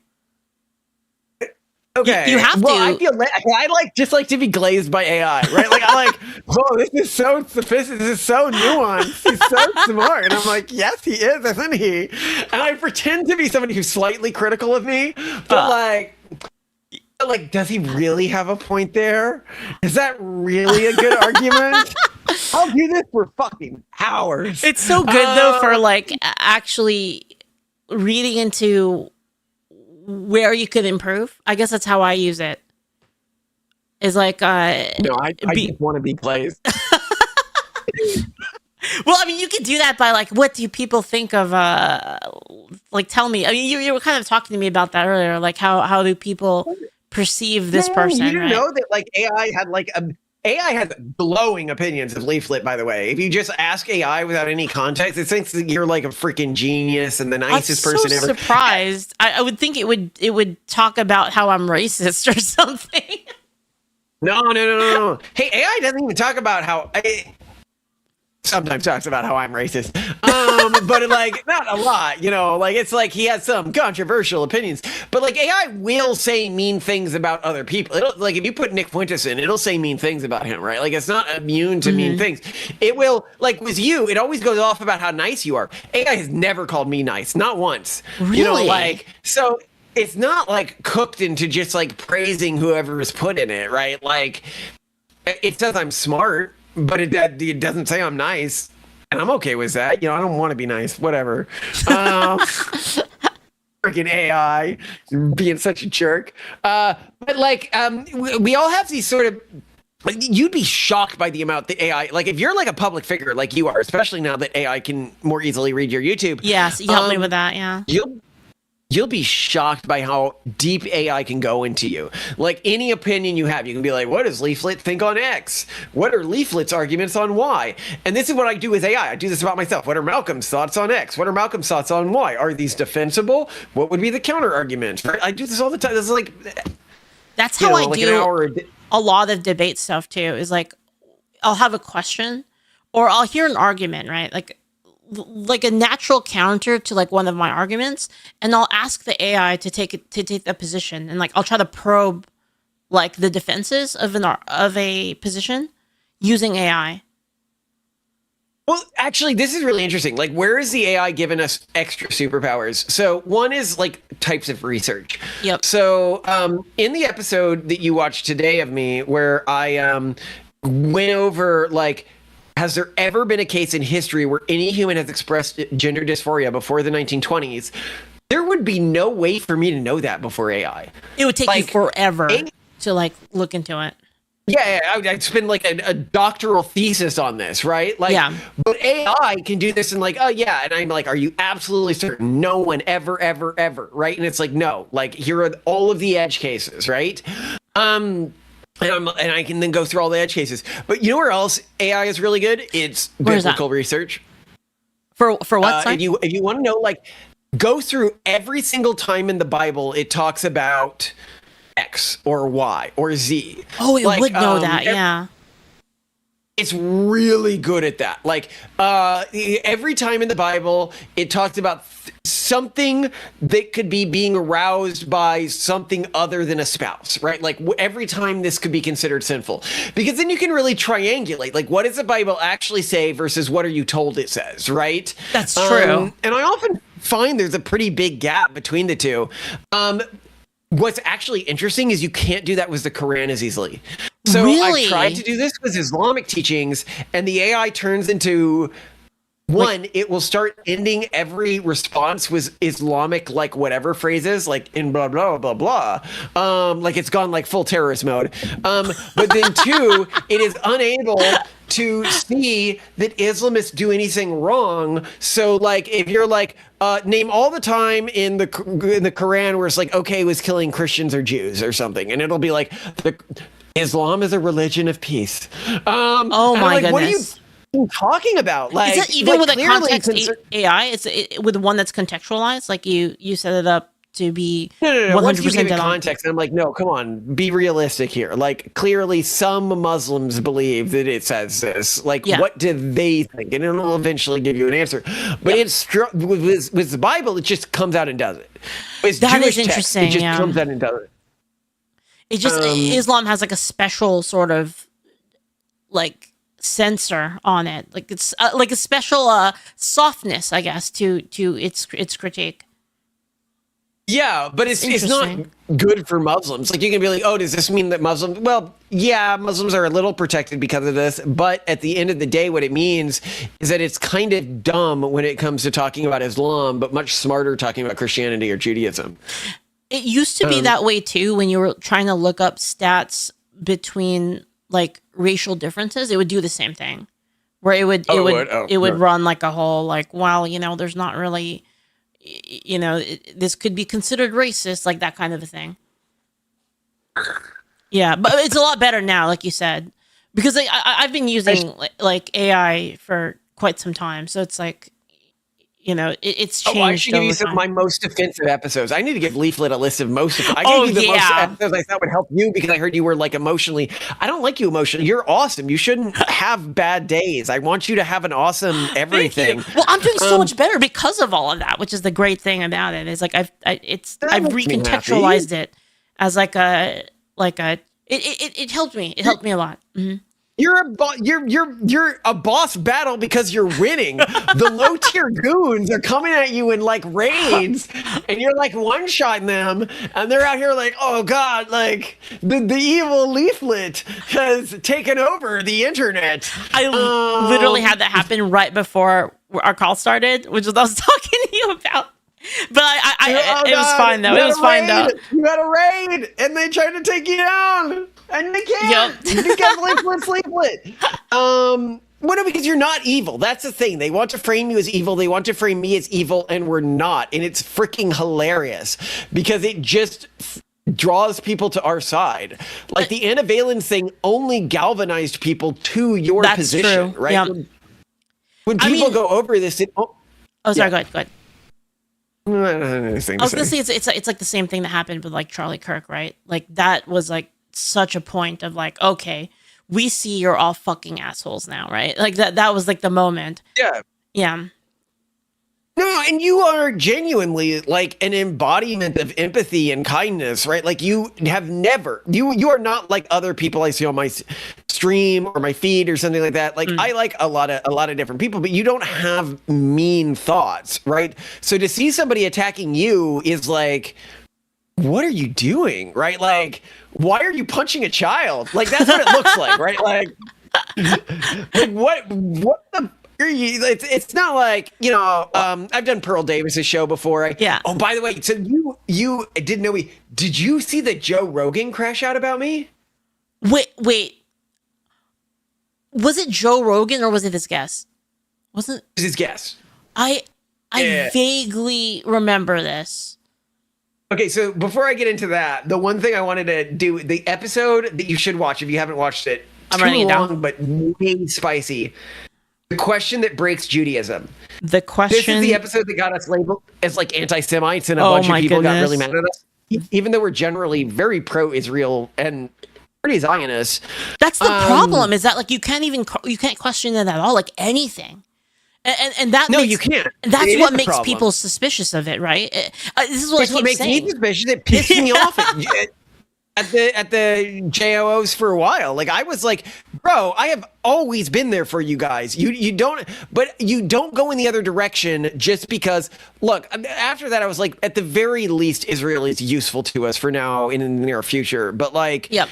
Okay, you have to. I feel I like to be glazed by AI, right? Like I like, whoa, this is so sophisticated. This is so nuanced. He's so smart, and I'm like, yes, he is, isn't he? And I pretend to be somebody who's slightly critical of me, but like, does he really have a point there? Is that really a good argument? I'll do this for fucking hours. It's so good though for like actually reading into where you could improve. I guess that's how I use it. Is like I just want to be glazed. Well, I mean, you could do that by like, what do people think of? Like, tell me. I mean, you were kind of talking to me about that earlier. Like, how do people perceive this person? You didn't right? know that like AI has glowing opinions of Leaflet, by the way. If you just ask AI without any context, it thinks that you're like a freaking genius and the nicest person ever. I'm surprised. I would think it would talk about how I'm racist or something. No. Hey, AI doesn't even talk about how. Sometimes talks about how I'm racist, but like not a lot, you know. Like it's like he has some controversial opinions, but like AI will say mean things about other people. It'll like if you put Nick Fuentes in, it'll say mean things about him, right? Like it's not immune to mean things. It will like with you. It always goes off about how nice you are. AI has never called me nice, not once. Really? You know, like so. It's not like cooked into just like praising whoever is put in it, right? Like it says I'm smart. But it doesn't say I'm nice, and I'm okay with that. You know, I don't want to be nice. Whatever. Freaking AI being such a jerk. But like, we all have these sort of. Like, you'd be shocked by the amount the AI. Like, if you're like a public figure, like you are, especially now that AI can more easily read your YouTube. Yes, you help me with that. Yeah. You'll be shocked by how deep AI can go into you. Like any opinion you have, you can be like, what does Leaflet think on X? What are Leaflet's arguments on Y? And this is what I do with AI. I do this about myself. What are Malcolm's thoughts on X? What are Malcolm's thoughts on Y? Are these defensible? What would be the counter argument? Right? I do this all the time. This is like, that's how I do a lot of debate stuff too. Is like, I'll have a question or I'll hear an argument, right? Like a natural counter to like one of my arguments, and I'll ask the AI to take a position, and like I'll try to probe like the defenses of a position using AI. Well, actually, this is really interesting. Like, where is the AI giving us extra superpowers? So one is like types of research. Yep. So in the episode that you watched today of me, where I went over like, has there ever been a case in history where any human has expressed gender dysphoria before the 1920s? There would be no way for me to know that before AI. It would take you forever to like look into it. I'd spend like a doctoral thesis on this, right? Like, Yeah. But AI can do this and like, oh yeah, and I'm like, are you absolutely certain? No one ever, right? And it's like, no, like here are all of the edge cases, right? And I can then go through all the edge cases. But you know where else AI is really good? It's biblical research. For what? If you want to know, like, go through every single time in the Bible it talks about X or Y or Z. Oh, it like, would know that, yeah. It's really good at that. Like, every time in the Bible it talks about something that could be being aroused by something other than a spouse, right? Like every time this could be considered sinful, because then you can really triangulate. Like, what does the Bible actually say versus what are you told it says, right? That's true. And I often find there's a pretty big gap between the two. What's actually interesting is you can't do that with the Quran as easily. So Really? I tried to do this with Islamic teachings, and the AI turns into one, it will start ending every response with Islamic, like whatever phrases, like in blah, blah, blah, blah. Like it's gone like full terrorist mode. But then two, it is unable to see that Islamists do anything wrong. So like if you're like, name all the time in the Quran where it's like, okay, was killing Christians or Jews or something. And it'll be like, Islam is a religion of peace. Oh my goodness. What are you talking about? Like, is it even with a clearly context AI? It's with one that's contextualized. Like you set it up to be no. 100% Once you give it dead on. context, I'm like, no, come on, be realistic here. Like, clearly, some Muslims believe that it says this. Like, what do they think? And it'll eventually give you an answer. But it's with the Bible, it just comes out and does it. With That Jewish is text, interesting. it just comes out and does it. It just Islam has like a special sort of like censor on it, like it's like a special softness, I guess, to its critique. Yeah, but it's not good for Muslims. Like, you can be like, oh, does this mean that Muslims? Well, yeah, Muslims are a little protected because of this, but at the end of the day, what it means is that it's kind of dumb when it comes to talking about Islam, but much smarter talking about Christianity or Judaism. It used to be that way too when you were trying to look up stats between like racial differences. It would do the same thing, where it would run like a whole like, well, you know, there's not really, you know, this could be considered racist, like that kind of a thing. Yeah, but it's a lot better now, like you said, because I've been using like AI for quite some time, so it's like, you know, it's changed. I should give you over some of time. my most offensive episodes. I need to give Leaflet a list of most. I gave you the most episodes I thought would help you because I heard you were like emotionally. I don't like you emotionally. You're awesome. You shouldn't have bad days. I want you to have an awesome everything. Well, I'm doing so much better because of all of that, which is the great thing about it. Is like I've recontextualized it as it helped me. It helped me a lot. Mm-hmm. You're a boss battle because you're winning. The low tier goons are coming at you in like raids, and you're like one shotting them, and they're out here like, oh god, like the evil Leaflet has taken over the internet. I literally had that happen right before our call started, which is what I was talking to you about. But it was fine though. It was fine though. You had a raid, and they tried to take you down. And they can't. Yep. You can't Leaflet. Well, because you're not evil. That's the thing. They want to frame you as evil. They want to frame me as evil, and we're not. And it's freaking hilarious because it just draws people to our side. Like the Anna Valens thing only galvanized people to your position, true. right? Yep. When people go over this, go ahead. I was gonna say it's like the same thing that happened with like Charlie Kirk, right? Like that was like such a point of like, okay, we see you're all fucking assholes now, right? Like that was like the moment. Yeah. No, and you are genuinely like an embodiment of empathy and kindness, right? Like you have never, you are not like other people I see on my stream or my feed or something like that. Like I like a lot of different people, but you don't have mean thoughts, right? So to see somebody attacking you is like, what are you doing, right? Like, why are you punching a child? Like that's what it looks like, right? Like what the. It's not like, you know, I've done Pearl Davis's show before. Oh, by the way, so you didn't know me. Did you see the Joe Rogan crash out about me? Wait. Was it Joe Rogan or was it his guest? Wasn't It was his guess. I Yeah. vaguely remember this. Okay, so before I get into that, the one thing I wanted to do, the episode that you should watch if you haven't watched it, I'm too writing it down. long but way spicy. The question that breaks Judaism. The question. This is the episode that got us labeled as like anti-Semites, and a Oh bunch of my people got goodness. really mad at us, even though we're generally very pro-Israel and pretty Zionists. That's the problem. Is that like you can't question it at all, like anything. And that No, makes, you can't. That's It what is the makes problem. people suspicious of it, right? This is what It's I what keep makes saying. me suspicious. It pissed me off at the JOOs for a while. Like I was like, bro, I have always been there for you guys. You don't go in the other direction just because. Look, after that, I was like, at the very least, Israel is useful to us for now in the near future. But like, yep.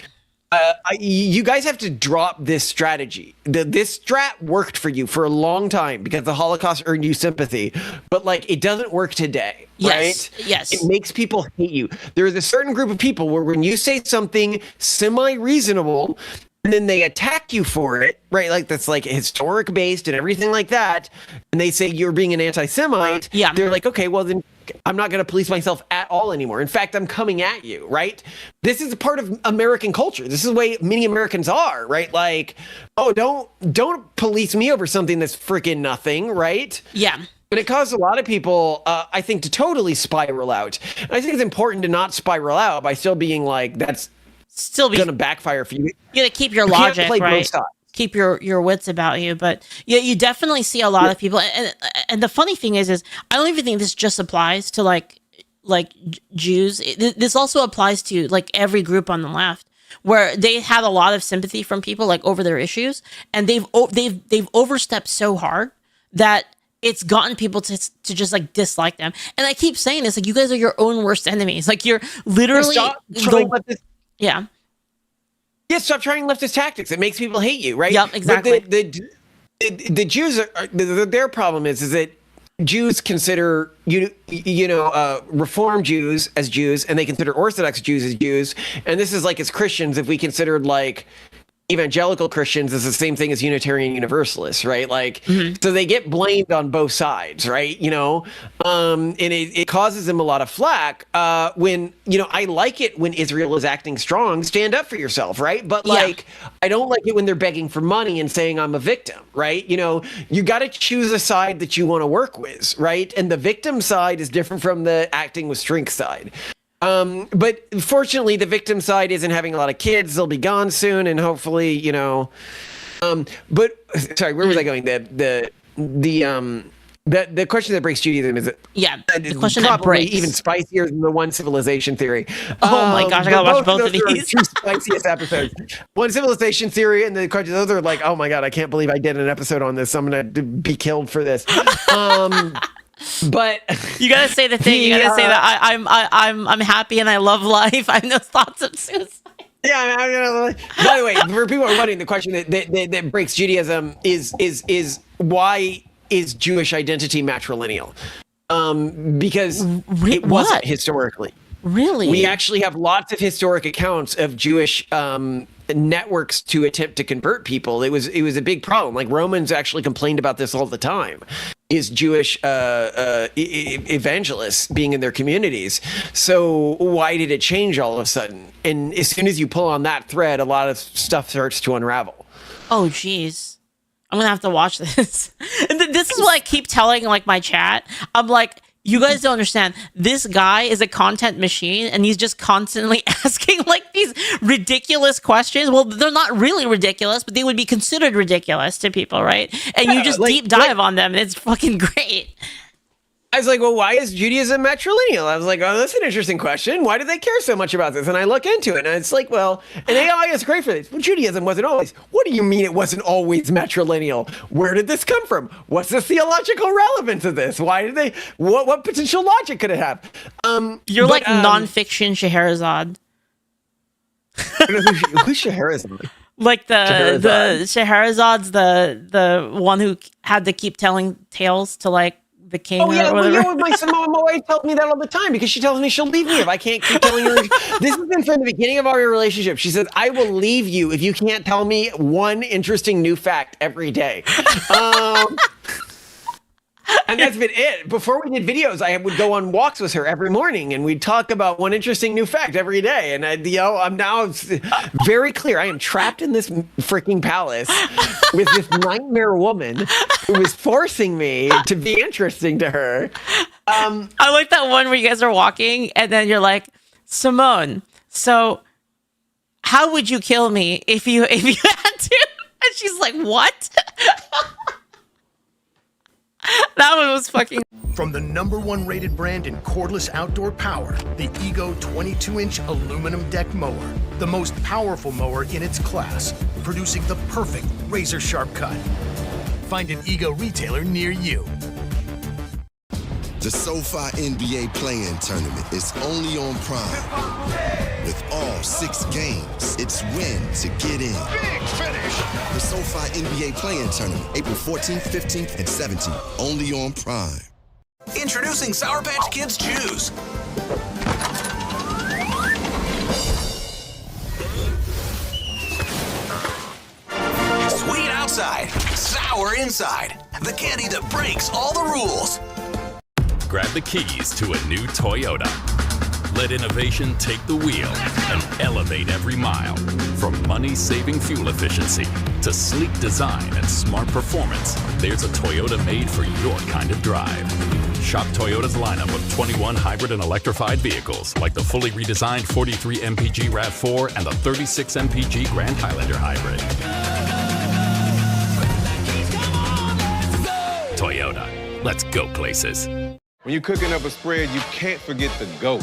You guys have to drop this strategy. This strat worked for you for a long time because the Holocaust earned you sympathy, but like it doesn't work today, Yes, right? yes. It makes people hate you. There is a certain group of people where when you say something semi-reasonable, and then they attack you for it, right? Like that's like historic based and everything like that, and they say you're being an anti-Semite. Yeah. They're like, okay, well then I'm not going to police myself at all anymore. In fact, I'm coming at you, right? This is a part of American culture. This is the way many Americans are, right? Like, oh, don't police me over something that's freaking nothing, right? Yeah. But it caused a lot of people, I think, to totally spiral out. And I think it's important to not spiral out by still being like, that's still going to backfire for you. You got to keep your You can't logic, play both right? sides. Keep your wits about you. But yeah, you definitely see a lot of people. And the funny thing is I don't even think this just applies to like Jews. This also applies to like every group on the left, where they had a lot of sympathy from people like over their issues, and they've overstepped so hard that it's gotten people to just like dislike them. And I keep saying this, like, you guys are your own worst enemies. Like, you're literally yeah. Yeah, stop trying leftist tactics. It makes people hate you, right? Yep, exactly. But the Jews their problem is that Jews consider Reform Jews as Jews, and they consider Orthodox Jews as Jews. And this is like as Christians, if we considered like evangelical Christians is the same thing as Unitarian Universalists, right? Like, so they get blamed on both sides, right? And it causes them a lot of flack when, I like it when Israel is acting strong, stand up for yourself, right? But like, I don't like it when they're begging for money and saying I'm a victim, right? You got to choose a side that you want to work with, right? And the victim side is different from the acting with strength side. But fortunately, the victim side isn't having a lot of kids. They'll be gone soon, and hopefully, But sorry, where was I going? The question that breaks Judaism is the question that probably breaks even spicier than the one civilization theory. Oh my gosh, I gotta watch both of those are these. two spiciest episodes. One civilization theory, and the question. Those are like, oh my god, I can't believe I did an episode on this. I'm gonna be killed for this. But you gotta say the thing. You gotta say that I'm happy and I love life. I have no thoughts of suicide. Yeah. By the way, for people who are wondering, the question that breaks Judaism is why is Jewish identity matrilineal? Because it wasn't historically. Really? We actually have lots of historic accounts of Jewish networks to attempt to convert people. It was a big problem. Like Romans actually complained about this all the time. Is Jewish evangelists being in their communities. So why did it change all of a sudden? And as soon as you pull on that thread, a lot of stuff starts to unravel. Oh, geez. I'm going to have to watch this. And this is what I keep telling like my chat. I'm like, you guys don't understand. This guy is a content machine, and he's just constantly asking like these ridiculous questions. Well, they're not really ridiculous, but they would be considered ridiculous to people, right? And you just deep dive on them, and it's fucking great. I was like, well, why is Judaism matrilineal? I was like, oh, that's an interesting question. Why do they care so much about this? And I look into it, and it's like, well, and they, oh, it's great for this. Well, Judaism wasn't always. What do you mean it wasn't always matrilineal? Where did this come from? What's the theological relevance of this? Why did they? What potential logic could it have? You're like nonfiction Scheherazade. Who's Scheherazade? Like the Scheherazade's the one who had to keep telling tales to like the king. Oh yeah, or well, whatever. my wife tells me that all the time because she tells me she'll leave me if I can't keep telling her. This has been from the beginning of our relationship. She says, "I will leave you if you can't tell me one interesting new fact every day." And that's been it. Before we did videos, I would go on walks with her every morning, and we'd talk about one interesting new fact every day. And I'm now very clear. I am trapped in this freaking palace with this nightmare woman who is forcing me to be interesting to her. I like that one where you guys are walking, and then you're like, Simone, so how would you kill me if you had to? And she's like, what? That one was fucking. From the #1 rated brand in cordless outdoor power, the Ego 22-inch aluminum deck mower. The most powerful mower in its class, producing the perfect razor-sharp cut. Find an Ego retailer near you. The SoFi NBA Play-In Tournament is only on Prime. With all 6 games, it's win to get in. Big finish. The SoFi NBA Play-In Tournament, April 14th, 15th, and 17th, only on Prime. Introducing Sour Patch Kids Chews. Sweet outside, sour inside. The candy that breaks all the rules. Grab the keys to a new Toyota. Let innovation take the wheel and elevate every mile. From money-saving fuel efficiency to sleek design and smart performance, there's a Toyota made for your kind of drive. Shop Toyota's lineup of 21 hybrid and electrified vehicles, like the fully redesigned 43 MPG RAV4 and the 36 MPG Grand Highlander Hybrid. Toyota, let's go places. When you're cooking up a spread, you can't forget the goat.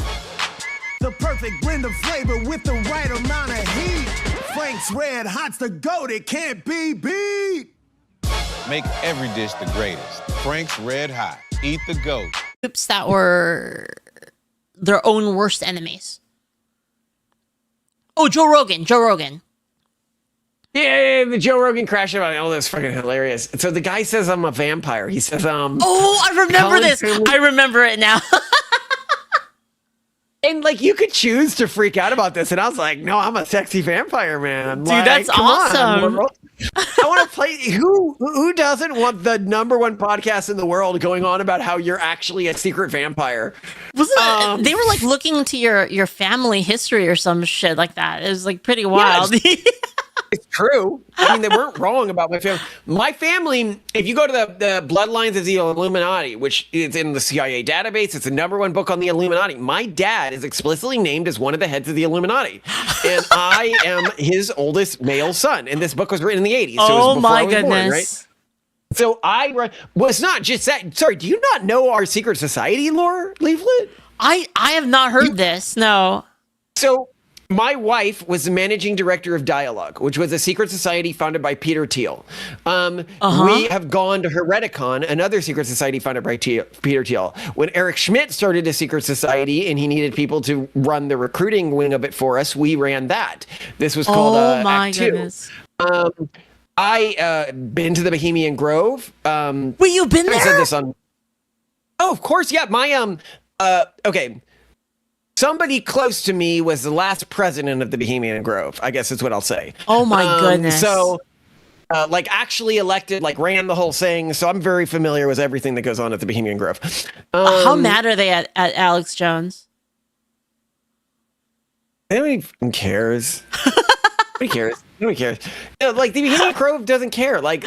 The perfect blend of flavor with the right amount of heat. Frank's Red Hot's the goat, it can't be beat. Make every dish the greatest. Frank's Red Hot. Eat the goat. Groups that were their own worst enemies. Oh, Joe Rogan. Yeah, the Joe Rogan crash about all this fucking hilarious. So the guy says I'm a vampire. He says Oh, I remember this. I remember it now. And like you could choose to freak out about this, and I was like, "No, I'm a sexy vampire, man." Dude, like, that's come awesome. On, I want to play. Who doesn't want the #1 podcast in the world going on about how you're actually a secret vampire? Wasn't they were like looking into your family history or some shit like that? It was like pretty wild. Yeah, it's true. I mean, they weren't wrong about my family. My family, if you go to the Bloodlines of the Illuminati, which is in the CIA database, it's the #1 book on the Illuminati. My dad is explicitly named as one of the heads of the Illuminati. And I am his oldest male son. And this book was written in the 80s. So it was before I was born, right? So it's not just that. Sorry, do you not know our secret society lore, Leaflet? I have not heard this, no. So my wife was the managing director of Dialogue, which was a secret society founded by Peter Thiel. We have gone to Hereticon, another secret society founded by Peter Thiel. When Eric Schmidt started a secret society and he needed people to run the recruiting wing of it for us, we ran that. This was called Act 2. Goodness. I been to the Bohemian Grove. Wait, you've been there? I said this on. Oh, of course, yeah. My okay. Somebody close to me was the last president of the Bohemian Grove, I guess is what I'll say. Oh my goodness. So, like actually elected, like ran the whole thing. So I'm very familiar with everything that goes on at the Bohemian Grove. How mad are they at Alex Jones? Nobody cares. Nobody cares. Nobody cares. Like the Bohemian Grove doesn't care. Like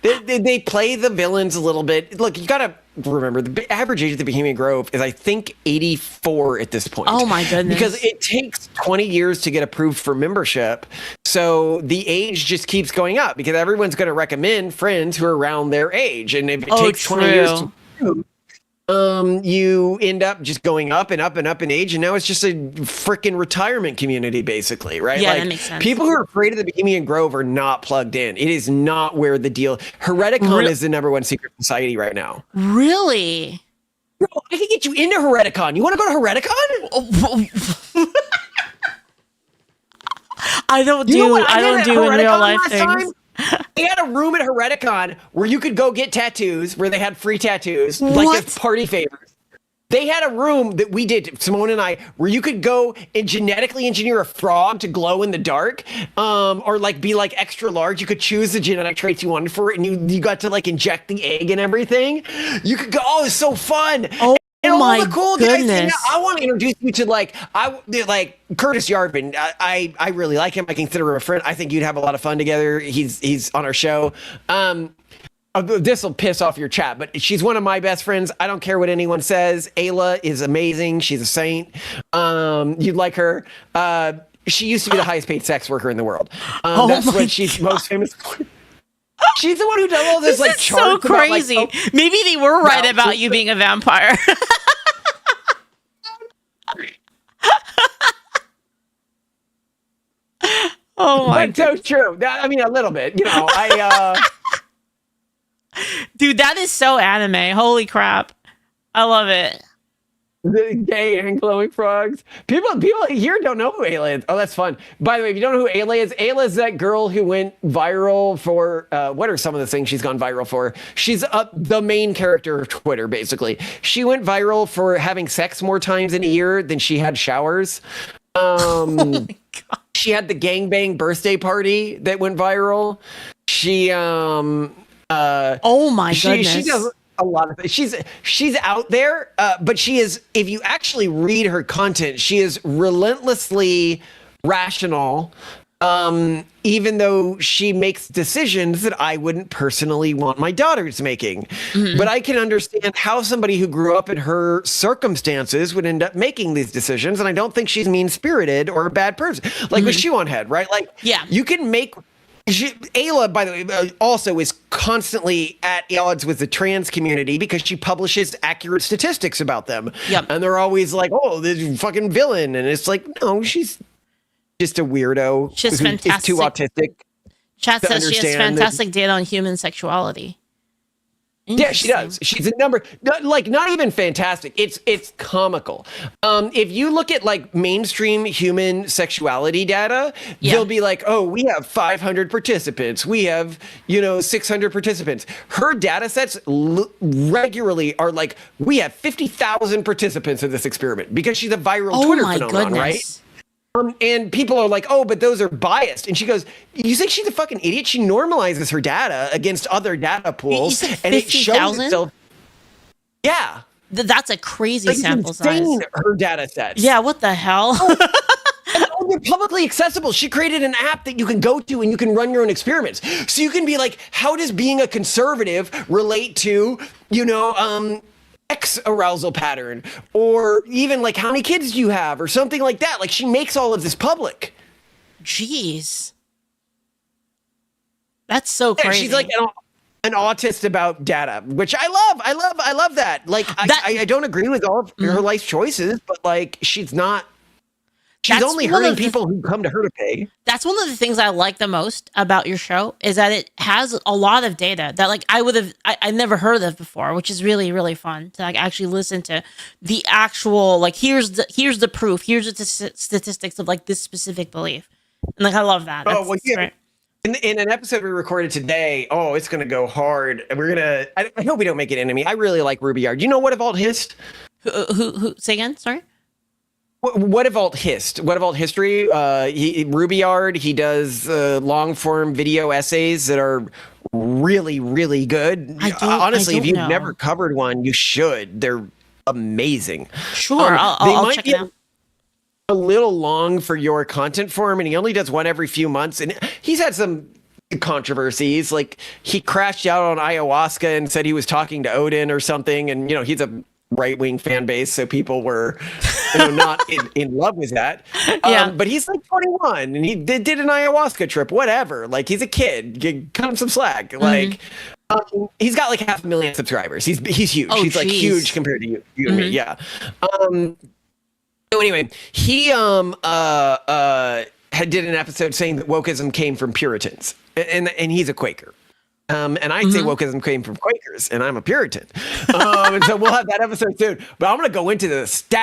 they play the villains a little bit. Look, you gotta remember the average age of the Bohemian Grove is I think 84 at this point. Oh my goodness. Because it takes 20 years to get approved for membership. So the age just keeps going up because everyone's going to recommend friends who are around their age. And if it takes 20 years to do, you end up just going up and up and up in age, and now it's just a freaking retirement community, basically, right? Yeah, like, that makes sense. People who are afraid of the Bohemian Grove are not plugged in. It is not where the deal. Hereticon is the #1 secret society right now. Really? Bro, I can get you into Hereticon. You want to go to Hereticon? I don't do in real life things. They had a room at Hereticon where you could go get tattoos, where they had free tattoos, like as party favors. They had a room that we did, Simone and I, where you could go and genetically engineer a frog to glow in the dark, or like be like extra large. You could choose the genetic traits you wanted for it, and you got to like inject the egg and everything. You could go. Oh, it's so fun. Oh and my all the cool goodness! guys. I want to introduce you to like Curtis Yarvin. I really like him. I consider him a friend. I think you'd have a lot of fun together. He's on our show. This will piss off your chat, but she's one of my best friends. I don't care what anyone says. Ayla is amazing. She's a saint. You'd like her. She used to be the highest paid sex worker in the world. That's what she's most famous for. She's the one who does all this like charts. So crazy. About, like, maybe they were right about you being a vampire. Oh my! That's so true. I mean, a little bit. You know, Dude, that is so anime. Holy crap. I love it. The gay and glowing frogs. People here don't know who Ayla is. Oh, that's fun. By the way, if you don't know who Ayla is that girl who went viral for, what are some of the things she's gone viral for? She's the main character of Twitter, basically. She went viral for having sex more times in a year than she had showers. Oh my God. She had the gangbang birthday party that went viral. She, oh my goodness. She does a lot of things. She's out there, but she is, if you actually read her content, she is relentlessly rational, even though she makes decisions that I wouldn't personally want my daughters making. Mm-hmm. But I can understand how somebody who grew up in her circumstances would end up making these decisions, and I don't think she's mean-spirited or a bad person. Like with Shoe on Head, right? Like, yeah, you can make... Ayla, by the way, also is constantly at odds with the trans community because she publishes accurate statistics about them. Yep. And they're always like, oh, this fucking villain. And it's like, no, she's just a weirdo. She's fantastic. Is too autistic. Chat says she has fantastic data on human sexuality. Yeah, she does. She's a number, like, not even fantastic. It's comical. If you look at like mainstream human sexuality data, they'll be like, oh, we have 500 participants. We have, 600 participants. Her data sets regularly are like, we have 50,000 participants in this experiment because she's a viral Twitter phenomenon, right? And people are like, oh, but those are biased. And she goes, you think she's a fucking idiot? She normalizes her data against other data pools. And it shows itself. Yeah. That's a crazy sample size. Her data sets. Yeah, what the hell? And they're publicly accessible. She created an app that you can go to and you can run your own experiments. So you can be like, how does being a conservative relate to, X arousal pattern, or even like how many kids do you have, or something like that. Like she makes all of this public. Jeez, that's so crazy. She's like an autist about data, which I love. I love that. Like I don't agree with all of her life choices, but like she's not. She's only hurting people who come to her to pay. That's one of the things I like the most about your show is that it has a lot of data that like I never heard of before, which is really, really fun to like actually listen to the actual, like, here's the proof, here's the statistics of like this specific belief. And like, I love that. That's great. In an episode we recorded today, it's going to go hard. I hope we don't make it enemy. I really like Rubyard. You know What Evolved Hist? Who say again? Sorry? What Evolved Hist? What Evolved History? Rubyard, he does long form video essays that are really, really good. Honestly, if you've never covered one, you should. They're amazing. Sure, I'll check it out. A little long for your content form, and he only does one every few months, and he's had some controversies. Like he crashed out on ayahuasca and said he was talking to Odin or something, and he's a right-wing fan base, so people were not in love with that. But he's like 21 and he did an ayahuasca trip, whatever. Like he's a kid, cut him some slack. Like he's got like 500,000 subscribers. He's huge. He's like huge compared to you and me. Yeah. So anyway, he did an episode saying that wokeism came from Puritans, and he's a Quaker. And I say wokeism came from Quakers, and I'm a Puritan. And so we'll have that episode soon. But I'm going to go into the stats.